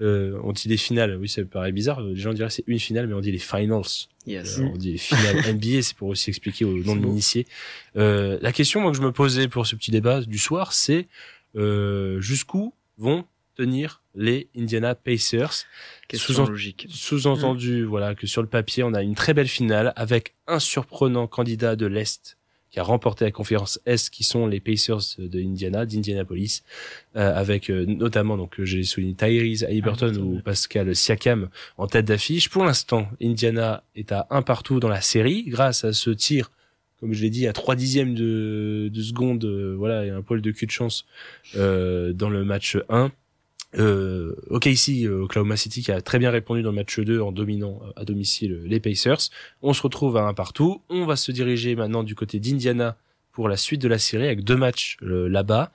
On dit les finales, oui, ça paraît bizarre. Les gens diraient c'est une finale, mais on dit les finals. Yes. On dit les finales NBA, c'est pour aussi expliquer aux non-initiés. La question, moi, que je me posais pour ce petit débat du soir, c'est jusqu'où vont tenir les Indiana Pacers. Sous-entendu, voilà, que sur le papier, on a une très belle finale avec un surprenant candidat de l'Est qui a remporté la conférence Est, qui sont les Pacers d'Indianapolis, avec notamment, donc j'ai souligné Tyrese Haliburton ou Pascal Siakam en tête d'affiche. Pour l'instant, Indiana est à 1-1 dans la série, grâce à ce tir, comme je l'ai dit, à 3/10 de seconde, voilà, et un poil de cul de chance dans le match 1. OKC, Oklahoma City, qui a très bien répondu dans le match 2 en dominant à domicile les Pacers. On se retrouve à 1-1. On va se diriger maintenant du côté d'Indiana pour la suite de la série avec 2 matchs là-bas.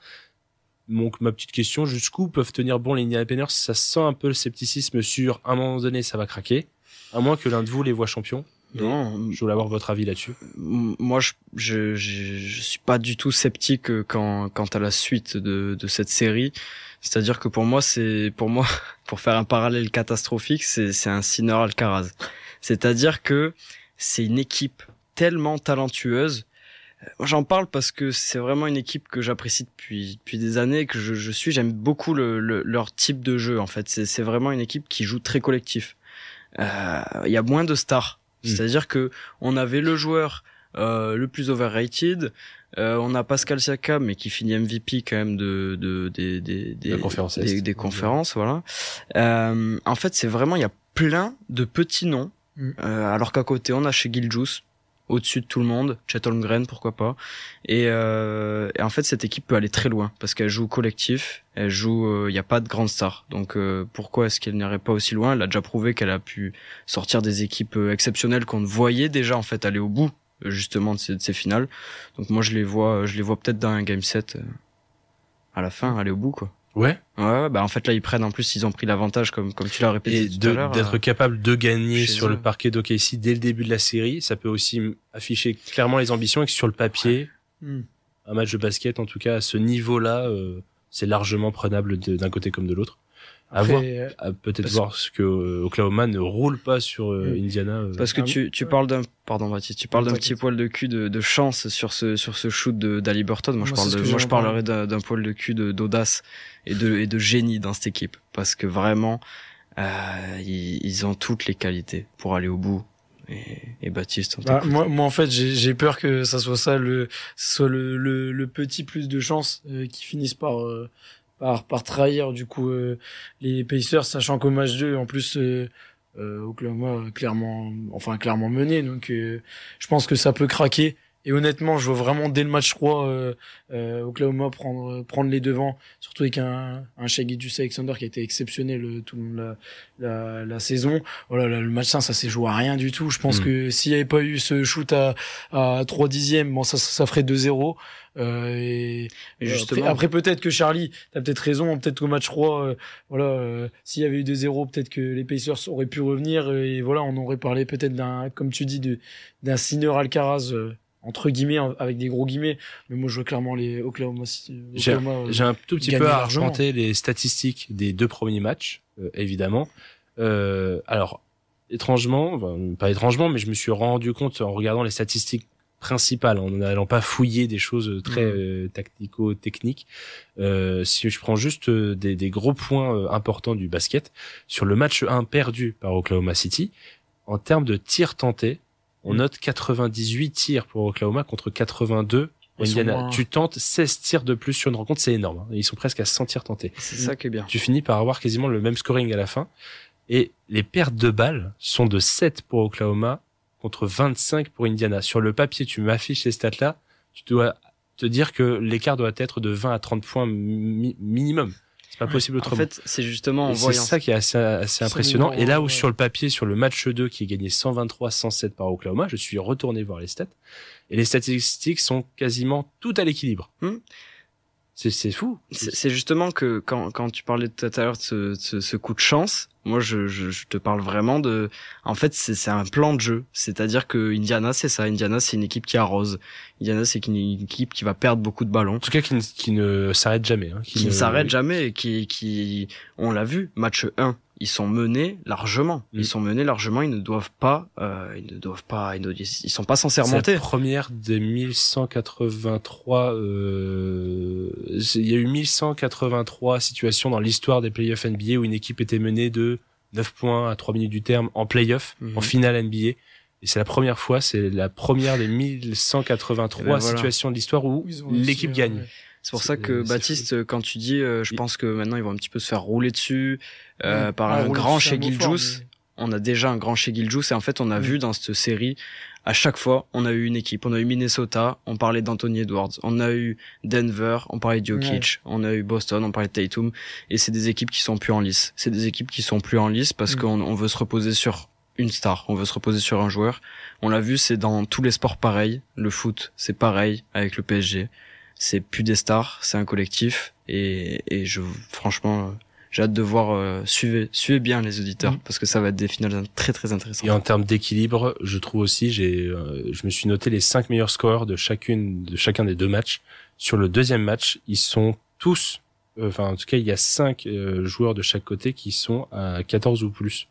Donc ma petite question, jusqu'où peuvent tenir bon les Indiana Pacers? Ça sent un peu le scepticisme sur à un moment donné ça va craquer, à moins que l'un de vous les voit champions. Non, je voulais avoir votre avis là-dessus. Moi, je suis pas du tout sceptique quant à la suite de cette série. C'est-à-dire que pour moi, pour faire un parallèle catastrophique, c'est un Sinner Alcaraz. C'est-à-dire que c'est une équipe tellement talentueuse. J'en parle parce que c'est vraiment une équipe que j'apprécie depuis des années, que j'aime beaucoup leur type de jeu, en fait. C'est vraiment une équipe qui joue très collectif. Il y a moins de stars. C'est-à-dire que on avait le joueur le plus overrated, on a Pascal Siakam mais qui finit MVP quand même des conférences, voilà. En fait, c'est vraiment, il y a plein de petits noms, alors qu'à côté on a chez Gilgeous, au-dessus de tout le monde, Chet Holmgren, pourquoi pas. Et en fait, cette équipe peut aller très loin parce qu'elle joue collectif, elle joue, il y a pas de grande star. Donc pourquoi est-ce qu'elle n'irait pas aussi loin? Elle a déjà prouvé qu'elle a pu sortir des équipes exceptionnelles qu'on voyait déjà en fait aller au bout justement de ces finales. Donc moi je les vois peut-être dans un game 7 à la fin aller au bout, quoi. Ouais, bah en fait là ils ont pris l'avantage comme tu l'as répété tout à l'heure. D'être capable de gagner sur le parquet d'OKC dès le début de la série, ça peut aussi afficher clairement les ambitions, et que sur le papier, un match de basket en tout cas à ce niveau-là, c'est largement prenable d'un côté comme de l'autre. Peut-être voir ce que Oklahoma ne roule pas sur Indiana. Parce que tu parles d'un petit poil de cul de chance sur ce shoot d'Haliburton. Moi je parlerais d'un poil de cul d'audace et de génie dans cette équipe, parce que vraiment ils ont toutes les qualités pour aller au bout. Et Baptiste, moi en fait j'ai peur que ça soit ça le petit plus de chance qui finisse par trahir du coup les Pacers, sachant qu'au match 2 en plus Oklahoma clairement mené, donc je pense que ça peut craquer. Et honnêtement, je vois vraiment dès le match 3 Oklahoma prendre les devants, surtout avec un Shai Gilgeous-Alexander qui a été exceptionnel tout le long de la saison. Voilà, le match 5 ça s'est joué à rien du tout. Je pense que s'il n'y avait pas eu ce shoot à 3/10, bon ça ferait 2-0. Et justement après peut-être que Charlie, t'as peut-être raison, peut-être qu'au match 3 s'il y avait eu 2-0, peut-être que les Pacers auraient pu revenir, et voilà, on aurait parlé peut-être comme tu dis d'un Sinner Alcaraz entre guillemets, avec des gros guillemets, mais moi je vois clairement les Oklahoma City. J'ai un tout petit peu arpenté les statistiques des 2 premiers matchs, évidemment. Alors étrangement, pas étrangement, mais je me suis rendu compte en regardant les statistiques principales, en n'allant pas fouiller des choses très tactico-techniques. Si je prends juste des gros points importants du basket, sur le match 1 perdu par Oklahoma City, en termes de tirs tentés, on note 98 tirs pour Oklahoma contre 82 Indiana, tu tentes 16 tirs de plus sur une rencontre, c'est énorme. Hein. Ils sont presque à 100 tirs tentés. C'est ça qui est bien. Tu finis par avoir quasiment le même scoring à la fin. Et les pertes de balles sont de 7 pour Oklahoma contre 25 pour Indiana. Sur le papier, tu m'affiches ces stats-là, tu dois te dire que l'écart doit être de 20 à 30 points minimum. C'est pas possible autrement. En fait, c'est justement en voyant. C'est ça qui est assez impressionnant. Et là où sur le papier, sur le match 2 qui est gagné 123-107 par Oklahoma, je suis retourné voir les stats. Et les statistiques sont quasiment toutes à l'équilibre. C'est fou. C'est justement que quand tu parlais tout à l'heure de ce coup de chance, moi je te parle vraiment de, en fait c'est un plan de jeu, c'est-à-dire que Indiana c'est ça, Indiana c'est une équipe qui arrose, Indiana c'est une équipe qui va perdre beaucoup de ballons. En tout cas qui ne s'arrête jamais. Hein, qui ne s'arrête jamais et qui on l'a vu, match 1. Ils sont menés largement. Ils sont ne doivent pas, ils sont pas censés remonter. C'est la première des 1183, il y a eu 1183 situations dans l'histoire des playoffs NBA où une équipe était menée de 9 points à 3 minutes du terme en playoff, en finale NBA. Et c'est la première des 1183 situations de l'histoire où l'équipe gagne. C'est pour ça que Baptiste, quand tu dis, je pense que maintenant ils vont un petit peu se faire rouler dessus par un grand Shai Gilgeous. On a déjà un grand Shai Gilgeous et en fait on a vu dans cette série, à chaque fois on a eu une équipe. On a eu Minnesota, on parlait d'Anthony Edwards. On a eu Denver, on parlait de Jokic. On a eu Boston, on parlait de Tatum. Et c'est des équipes qui sont plus en lice. C'est des équipes qui sont plus en lice parce qu'on veut se reposer sur une star, on veut se reposer sur un joueur. On l'a vu, c'est dans tous les sports pareil. Le foot, c'est pareil avec le PSG. C'est plus des stars, c'est un collectif et franchement j'ai hâte de voir, suivez bien les auditeurs parce que ça va être des finales très très intéressantes. Et en termes d'équilibre, je trouve aussi je me suis noté les 5 meilleurs scoreurs de chacun des deux matchs. Sur le deuxième match, ils sont tous en tout cas, il y a 5 joueurs de chaque côté qui sont à 14 ou plus.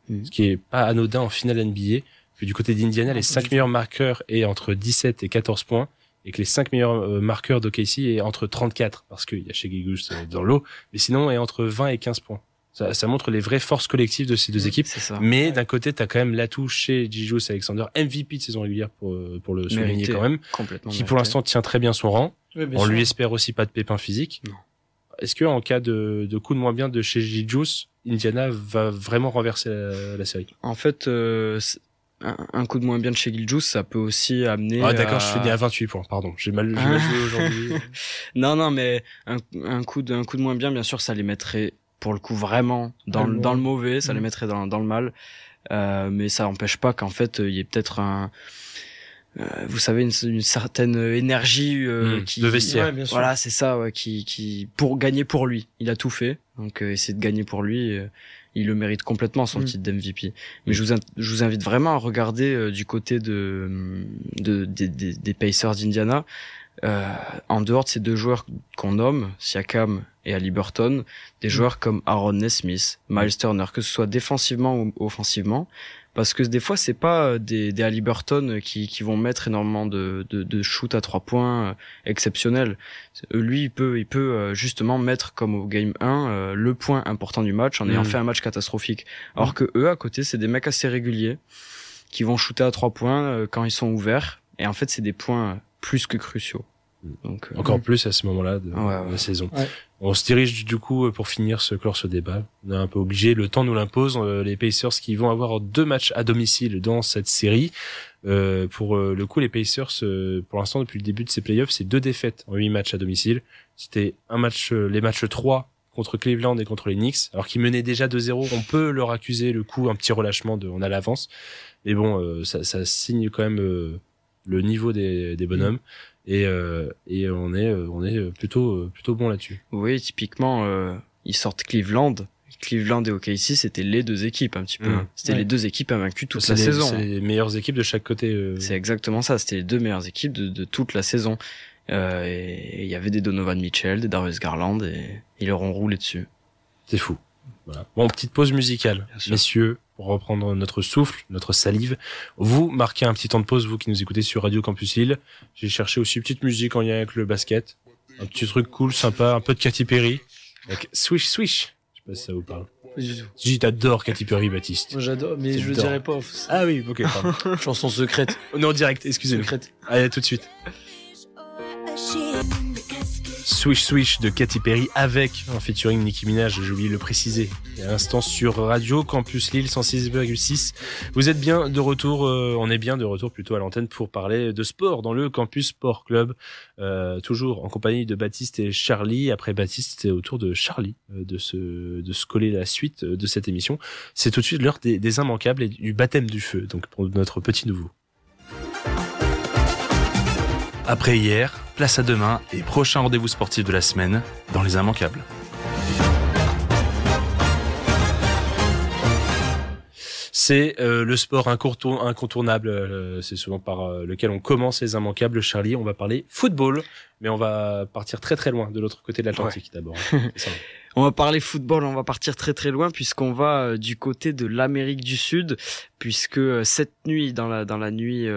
Ce qui est pas anodin en finale NBA. Puis du côté d'Indiana, les 5 meilleurs marqueurs est entre 17 et 14 points. Et que les 5 meilleurs marqueurs d'OKC est entre 34, parce qu'il y a Shai Gilgeous dans l'eau, mais sinon est entre 20 et 15 points. Ça montre les vraies forces collectives de ces deux équipes. Mais d'un côté, t'as quand même l'atout chez Gilgeous Alexander, MVP de saison régulière pour le souligner quand même, qui pour l'instant tient très bien son rang. On lui espère aussi pas de pépins physiques. Non. Est-ce que en cas de coup de moins bien de chez Gilgeous, Indiana va vraiment renverser la série? En fait, un coup de moins bien de chez Gilgeous, ça peut aussi amener. Ah d'accord, je suis né à 28 points. Pardon, j'ai mal joué aujourd'hui. Non, mais un coup de moins bien, bien sûr, ça les mettrait pour le coup vraiment dans le mauvais, ça les mettrait dans le mal. Mais ça n'empêche pas qu'en fait il y ait peut-être vous savez une certaine énergie qui de vestiaire. Ouais, voilà, c'est ça, qui pour gagner pour lui. Il a tout fait, donc essayer de gagner pour lui. Il le mérite complètement son titre d'MVP. Mais je vous invite vraiment à regarder du côté des Pacers d'Indiana. En dehors de ces deux joueurs qu'on nomme, Siakam et Haliburton, des joueurs comme Aaron Nesmith, Miles Turner, que ce soit défensivement ou offensivement, parce que des fois c'est pas des Haliburton qui vont mettre énormément de shoot à 3 points exceptionnels. Lui il peut justement mettre comme au game 1 le point important du match en ayant fait un match catastrophique. Alors que eux à côté c'est des mecs assez réguliers qui vont shooter à 3 points quand ils sont ouverts et en fait c'est des points plus que cruciaux. Donc, encore plus à ce moment-là de la saison. Ouais. On se dirige du coup pour finir ce débat. On est un peu obligé, le temps nous l'impose. Les Pacers qui vont avoir 2 matchs à domicile dans cette série. Pour le coup, les Pacers, pour l'instant depuis le début de ces playoffs, c'est 2 défaites en 8 matchs à domicile. C'était les matchs 3 contre Cleveland et contre les Knicks, alors qu'ils menaient déjà 2-0. On peut leur accuser le coup, un petit relâchement on a l'avance. Mais bon, ça signe quand même le niveau des bonhommes. Et on est plutôt bon là-dessus. Oui, typiquement ils sortent Cleveland et OKC, c'était les deux équipes un petit peu. C'était les deux équipes invaincues toute la saison. C'est les meilleures équipes de chaque côté. C'est exactement ça, c'était les 2 meilleures équipes de toute la saison. Et il y avait des Donovan Mitchell, des Darius Garland et ils leur ont roulé dessus. C'est fou. Voilà. Bon, petite pause musicale, messieurs, pour reprendre notre souffle, notre salive. Vous marquez un petit temps de pause, vous qui nous écoutez sur Radio Campus Lille. J'ai cherché aussi une petite musique en lien avec le basket. Un petit truc cool, sympa, un peu de Katy Perry. Avec Swish Swish. Je sais pas si ça vous parle. Pas du tout. Si t'adores Katy Perry, Baptiste. Moi j'adore, mais je le dirais pas. Ah oui, ok, pardon. Chanson secrète. On est en direct, excusez-moi. Secrète. Allez, à tout de suite. Swish Swish de Katy Perry avec un featuring Nicki Minaj, j'ai oublié de le préciser. À l'instant sur Radio Campus Lille 106,6. Vous êtes bien de retour, on est bien de retour plutôt à l'antenne pour parler de sport dans le Campus Sport Club. Toujours en compagnie de Baptiste et Charlie. Après Baptiste, c'est au tour de Charlie de se coller la suite de cette émission. C'est tout de suite l'heure des immanquables et du baptême du feu, donc pour notre petit nouveau. Après hier, place à demain et prochain rendez-vous sportif de la semaine dans les immanquables. C'est le sport incontournable, c'est souvent par lequel on commence les immanquables. Charlie, on va parler football, mais on va partir très très loin de l'autre côté de l'Atlantique d'abord. On va parler football, on va partir très très loin puisqu'on va du côté de l'Amérique du Sud, puisque cette nuit, dans la nuit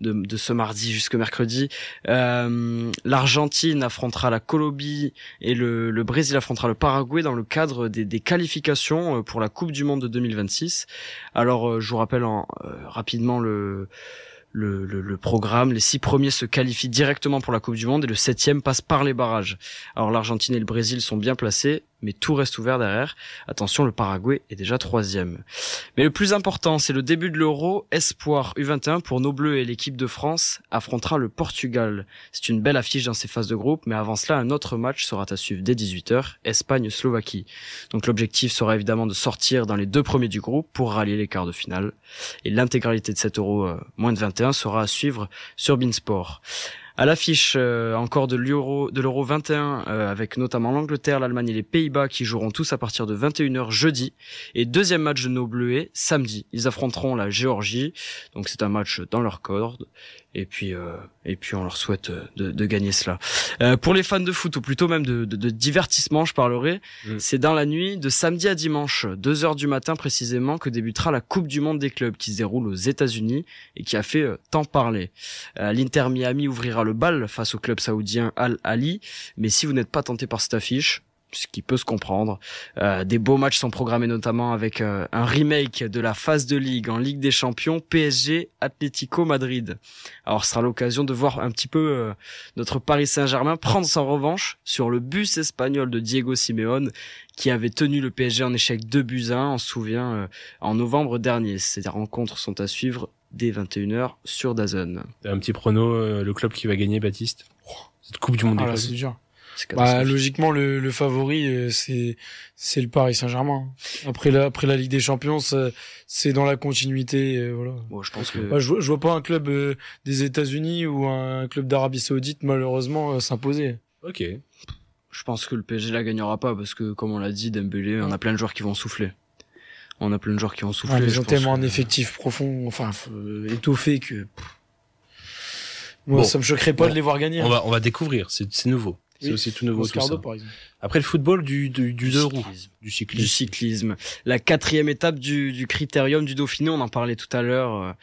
de ce mardi jusqu'au mercredi, l'Argentine affrontera la Colombie et le Brésil affrontera le Paraguay dans le cadre des qualifications pour la Coupe du Monde de 2026. Alors je vous rappelle rapidement le programme. Les 6 premiers se qualifient directement pour la Coupe du Monde et le 7e passe par les barrages. Alors l'Argentine et le Brésil sont bien placés, mais tout reste ouvert derrière. Attention, le Paraguay est déjà 3e. Mais le plus important, c'est le début de l'Euro Espoir U21 pour nos Bleus, et l'équipe de France affrontera le Portugal. C'est une belle affiche dans ces phases de groupe, mais avant cela, un autre match sera à suivre dès 18h, Espagne-Slovaquie. Donc l'objectif sera évidemment de sortir dans les 2 premiers du groupe pour rallier les quarts de finale. Et l'intégralité de cet Euro moins de 21 sera à suivre sur Beansport. À l'affiche encore de l'Euro 21 avec notamment l'Angleterre, l'Allemagne et les Pays-Bas qui joueront tous à partir de 21h jeudi, et deuxième match de nos Bleuets samedi. Ils affronteront la Géorgie, donc c'est un match dans leur corde. Et puis on leur souhaite de gagner cela. Pour les fans de foot, ou plutôt même de divertissement, je parlerai. C'est dans la nuit de samedi à dimanche, 2h du matin précisément, que débutera la Coupe du Monde des clubs qui se déroule aux États-Unis et qui a fait tant parler. L'Inter Miami ouvrira le bal face au club saoudien Al Ahly, mais si vous n'êtes pas tenté par cette affiche, ce qui peut se comprendre. Des beaux matchs sont programmés notamment avec un remake de la phase de Ligue en Ligue des Champions, PSG Atlético Madrid. Alors ce sera l'occasion de voir un petit peu notre Paris Saint-Germain prendre sa revanche sur le bus espagnol de Diego Simeone qui avait tenu le PSG en échec 2-1, on se souvient, en novembre dernier. Ces rencontres sont à suivre dès 21h sur DAZN. Un petit prono, le club qui va gagner, Baptiste? Cette Coupe du Monde des clubs. C'est dur. Logiquement le favori c'est le Paris Saint-Germain. Après la Ligue des Champions, c'est dans la continuité, voilà. Bon, je pense que je vois pas un club des États-Unis ou un club d'Arabie Saoudite malheureusement s'imposer. OK. Je pense que le PSG la gagnera pas parce que comme on l'a dit, Dembélé, on a plein de joueurs qui vont souffler. Ils ont tellement un effectif profond, étoffé que moi ça me choquerait pas de les voir gagner. On va découvrir, c'est nouveau. C'est aussi tout nouveau, tout ça. Par exemple. Après le football, du 2 roues. Du cyclisme. La 4e étape du critérium du Dauphiné, on en parlait tout à l'heure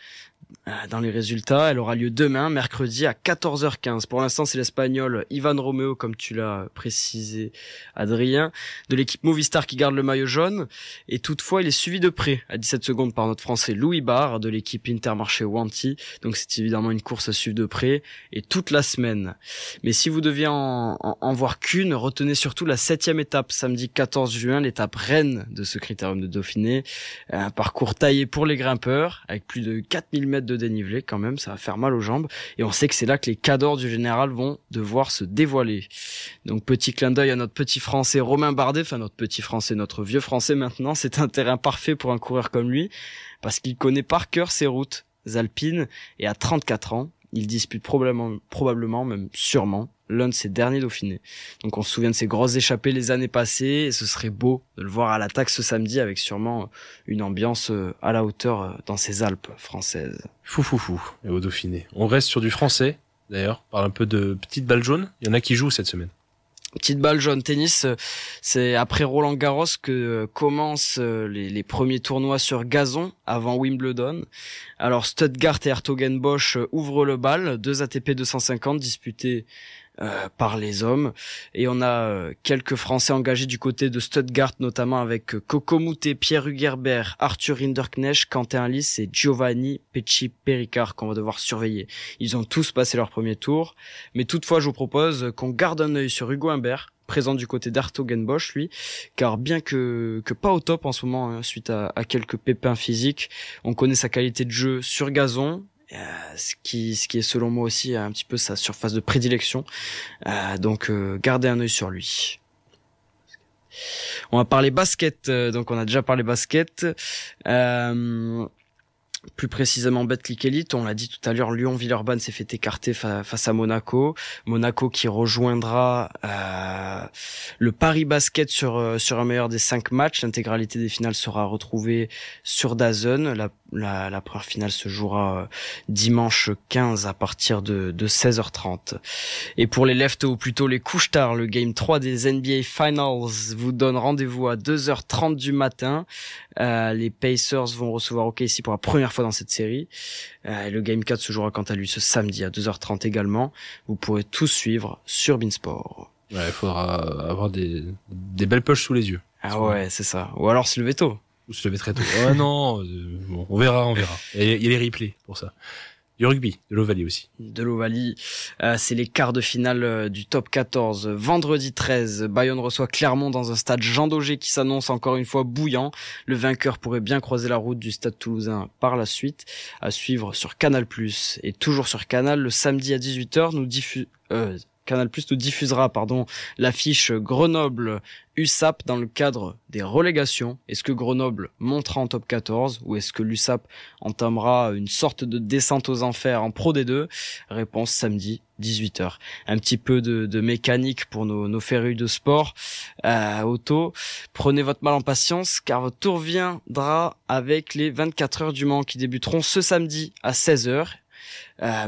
dans les résultats. Elle aura lieu demain, mercredi, à 14h15. Pour l'instant, c'est l'Espagnol Ivan Romeo, comme tu l'as précisé, Adrien, de l'équipe Movistar qui garde le maillot jaune. Et toutefois, il est suivi de près, à 17 secondes, par notre Français Louis Barre, de l'équipe Intermarché Wanty. Donc c'est évidemment une course à suivre de près, et toute la semaine. Mais si vous deviez en voir qu'une, retenez surtout la 7e étape, samedi 14 juin, l'étape reine de ce critérium de Dauphiné. Un parcours taillé pour les grimpeurs, avec plus de 4000 mètres de dénivelé quand même, ça va faire mal aux jambes, et on sait que c'est là que les cadors du général vont devoir se dévoiler. Donc petit clin d'œil à notre petit français Romain Bardet, notre vieux français maintenant. C'est un terrain parfait pour un coureur comme lui, parce qu'il connaît par cœur ses routes alpines, et à 34 ans, il dispute probablement, même sûrement, l'un de ses derniers Dauphinés. Donc on se souvient de ses grosses échappées les années passées, et ce serait beau de le voir à l'attaque ce samedi, avec sûrement une ambiance à la hauteur dans ces Alpes françaises. Fou. Et au Dauphiné. On reste sur du français, d'ailleurs, par un peu de petite balle jaune. Il y en a qui jouent cette semaine. Petite balle jaune tennis, c'est après Roland Garros que commencent les premiers tournois sur gazon avant Wimbledon. Alors Stuttgart et Hertogenbosch ouvrent le bal, 2 ATP 250 disputés par les hommes. Et on a quelques Français engagés du côté de Stuttgart, notamment avec Coco Moutet, Pierre Hugerbert, Arthur Hinderknecht, Quentin Lys et Giovanni Pecci-Pericard qu'on va devoir surveiller. Ils ont tous passé leur premier tour, mais toutefois je vous propose qu'on garde un œil sur Hugo Humbert, présent du côté d'Hertogenbosch, lui, car bien que pas au top en ce moment, hein, suite à quelques pépins physiques, on connaît sa qualité de jeu sur gazon, ce qui est selon moi aussi un petit peu sa surface de prédilection, donc gardez un œil sur lui. On va parler basket, donc on a déjà parlé basket, plus précisément Betclic Elite, on l'a dit tout à l'heure, Lyon-Villeurbanne s'est fait écarter face à Monaco. Monaco qui rejoindra le Paris Basket sur un meilleur des 5 matchs. L'intégralité des finales sera retrouvée sur DAZN. La première finale se jouera dimanche 15 à partir de 16h30. Et pour les leftos, ou plutôt les couches-tard, le Game 3 des NBA Finals vous donne rendez-vous à 2h30 du matin. Les Pacers vont recevoir OKC pour la première fois dans cette série. Le Game 4 se jouera quant à lui ce samedi à 2h30 également. Vous pourrez tout suivre sur Beansport. Ouais, il faudra avoir des belles poches sous les yeux. Ah ouais, c'est ça. Ou alors se lever tôt. Ou se lever très tôt. Oh non, bon, on verra. Il y a les replays pour ça. Du rugby, de l'Ovalie aussi. De l'Ovalie, c'est les quarts de finale du top 14. Vendredi 13, Bayonne reçoit Clermont dans un stade Jean Daugé qui s'annonce encore une fois bouillant. Le vainqueur pourrait bien croiser la route du stade toulousain par la suite. À suivre sur Canal+. Et toujours sur Canal, le samedi à 18h, Canal+ nous diffusera l'affiche Grenoble USAP dans le cadre des relégations. Est-ce que Grenoble montera en top 14 ou est-ce que l'USAP entamera une sorte de descente aux enfers en Pro D2? Réponse samedi 18h. Un petit peu de mécanique pour nos férus de sport. Auto, prenez votre mal en patience car votre tour viendra avec les 24 heures du Mans qui débuteront ce samedi à 16h.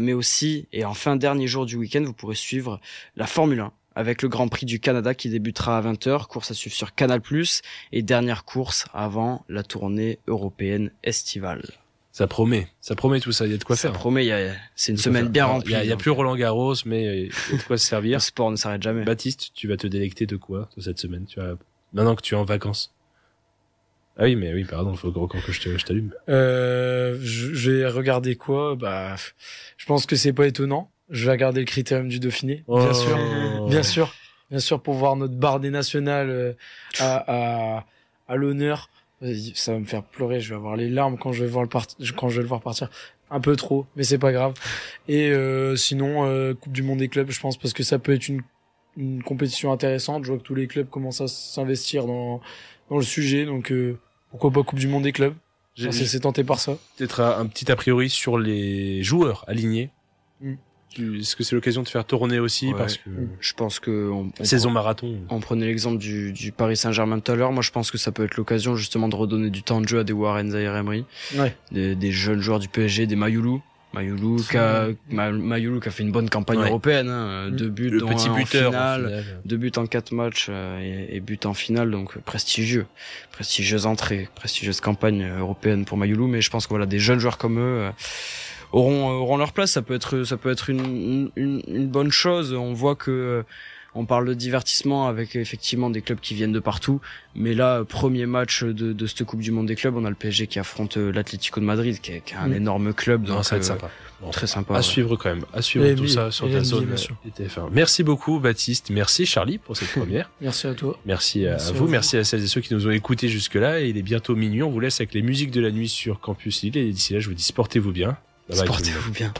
Mais aussi, et enfin dernier jour du week-end, vous pourrez suivre la Formule 1 avec le Grand Prix du Canada qui débutera à 20h, course à suivre sur Canal+, et dernière course avant la tournée européenne estivale. Ça promet tout ça, il y a de quoi faire. Ça promet, c'est une semaine bien remplie. Il y a plus Roland Garros, mais il y a de quoi se servir. Le sport ne s'arrête jamais. Baptiste, tu vas te délecter de quoi cette semaine? Maintenant que tu es en vacances? Ah oui, mais oui, pardon, il faut encore que je t'allume. Je vais regarder quoi? Je pense que c'est pas étonnant. Je vais regarder le Critérium du Dauphiné, bien sûr, pour voir notre bardée nationale à l'honneur. Ça va me faire pleurer, je vais avoir les larmes quand je vais le voir partir. Un peu trop, mais c'est pas grave. Et sinon, Coupe du Monde des clubs, je pense, parce que ça peut être une compétition intéressante. Je vois que tous les clubs commencent à s'investir dans le sujet, donc pourquoi pas Coupe du Monde des clubs? C'est tenté par ça. Peut-être un petit a priori sur les joueurs alignés. Est-ce que c'est l'occasion de faire tourner aussi, parce que je pense que saison marathon. On prenait l'exemple du Paris Saint-Germain tout à l'heure. Moi, je pense que ça peut être l'occasion justement de redonner du temps de jeu à des Warren Zaïre-Emery, des jeunes joueurs du PSG, des Mayoulou qui a fait une bonne campagne européenne, 2 buts le petit buteur en finale, 2 buts en 4 matchs et but en finale, donc prestigieuse entrée, prestigieuse campagne européenne pour Mayoulou. Mais je pense que des jeunes joueurs comme eux auront leur place. Ça peut être une bonne chose. On voit que on parle de divertissement avec effectivement des clubs qui viennent de partout, mais là, premier match de cette Coupe du Monde des clubs, on a le PSG qui affronte l'Atlético de Madrid, qui est un énorme club. Donc ça va être sympa. Très sympa. À suivre quand même. À suivre tout ça sur ta zone TF1. Merci beaucoup, Baptiste. Merci, Charlie, pour cette première. Merci à toi. Merci à vous. Merci à celles et ceux qui nous ont écoutés jusque-là. Et il est bientôt minuit. On vous laisse avec les musiques de la nuit sur Campus Lille. Et d'ici là, je vous dis, portez-vous bien. Portez-vous bien.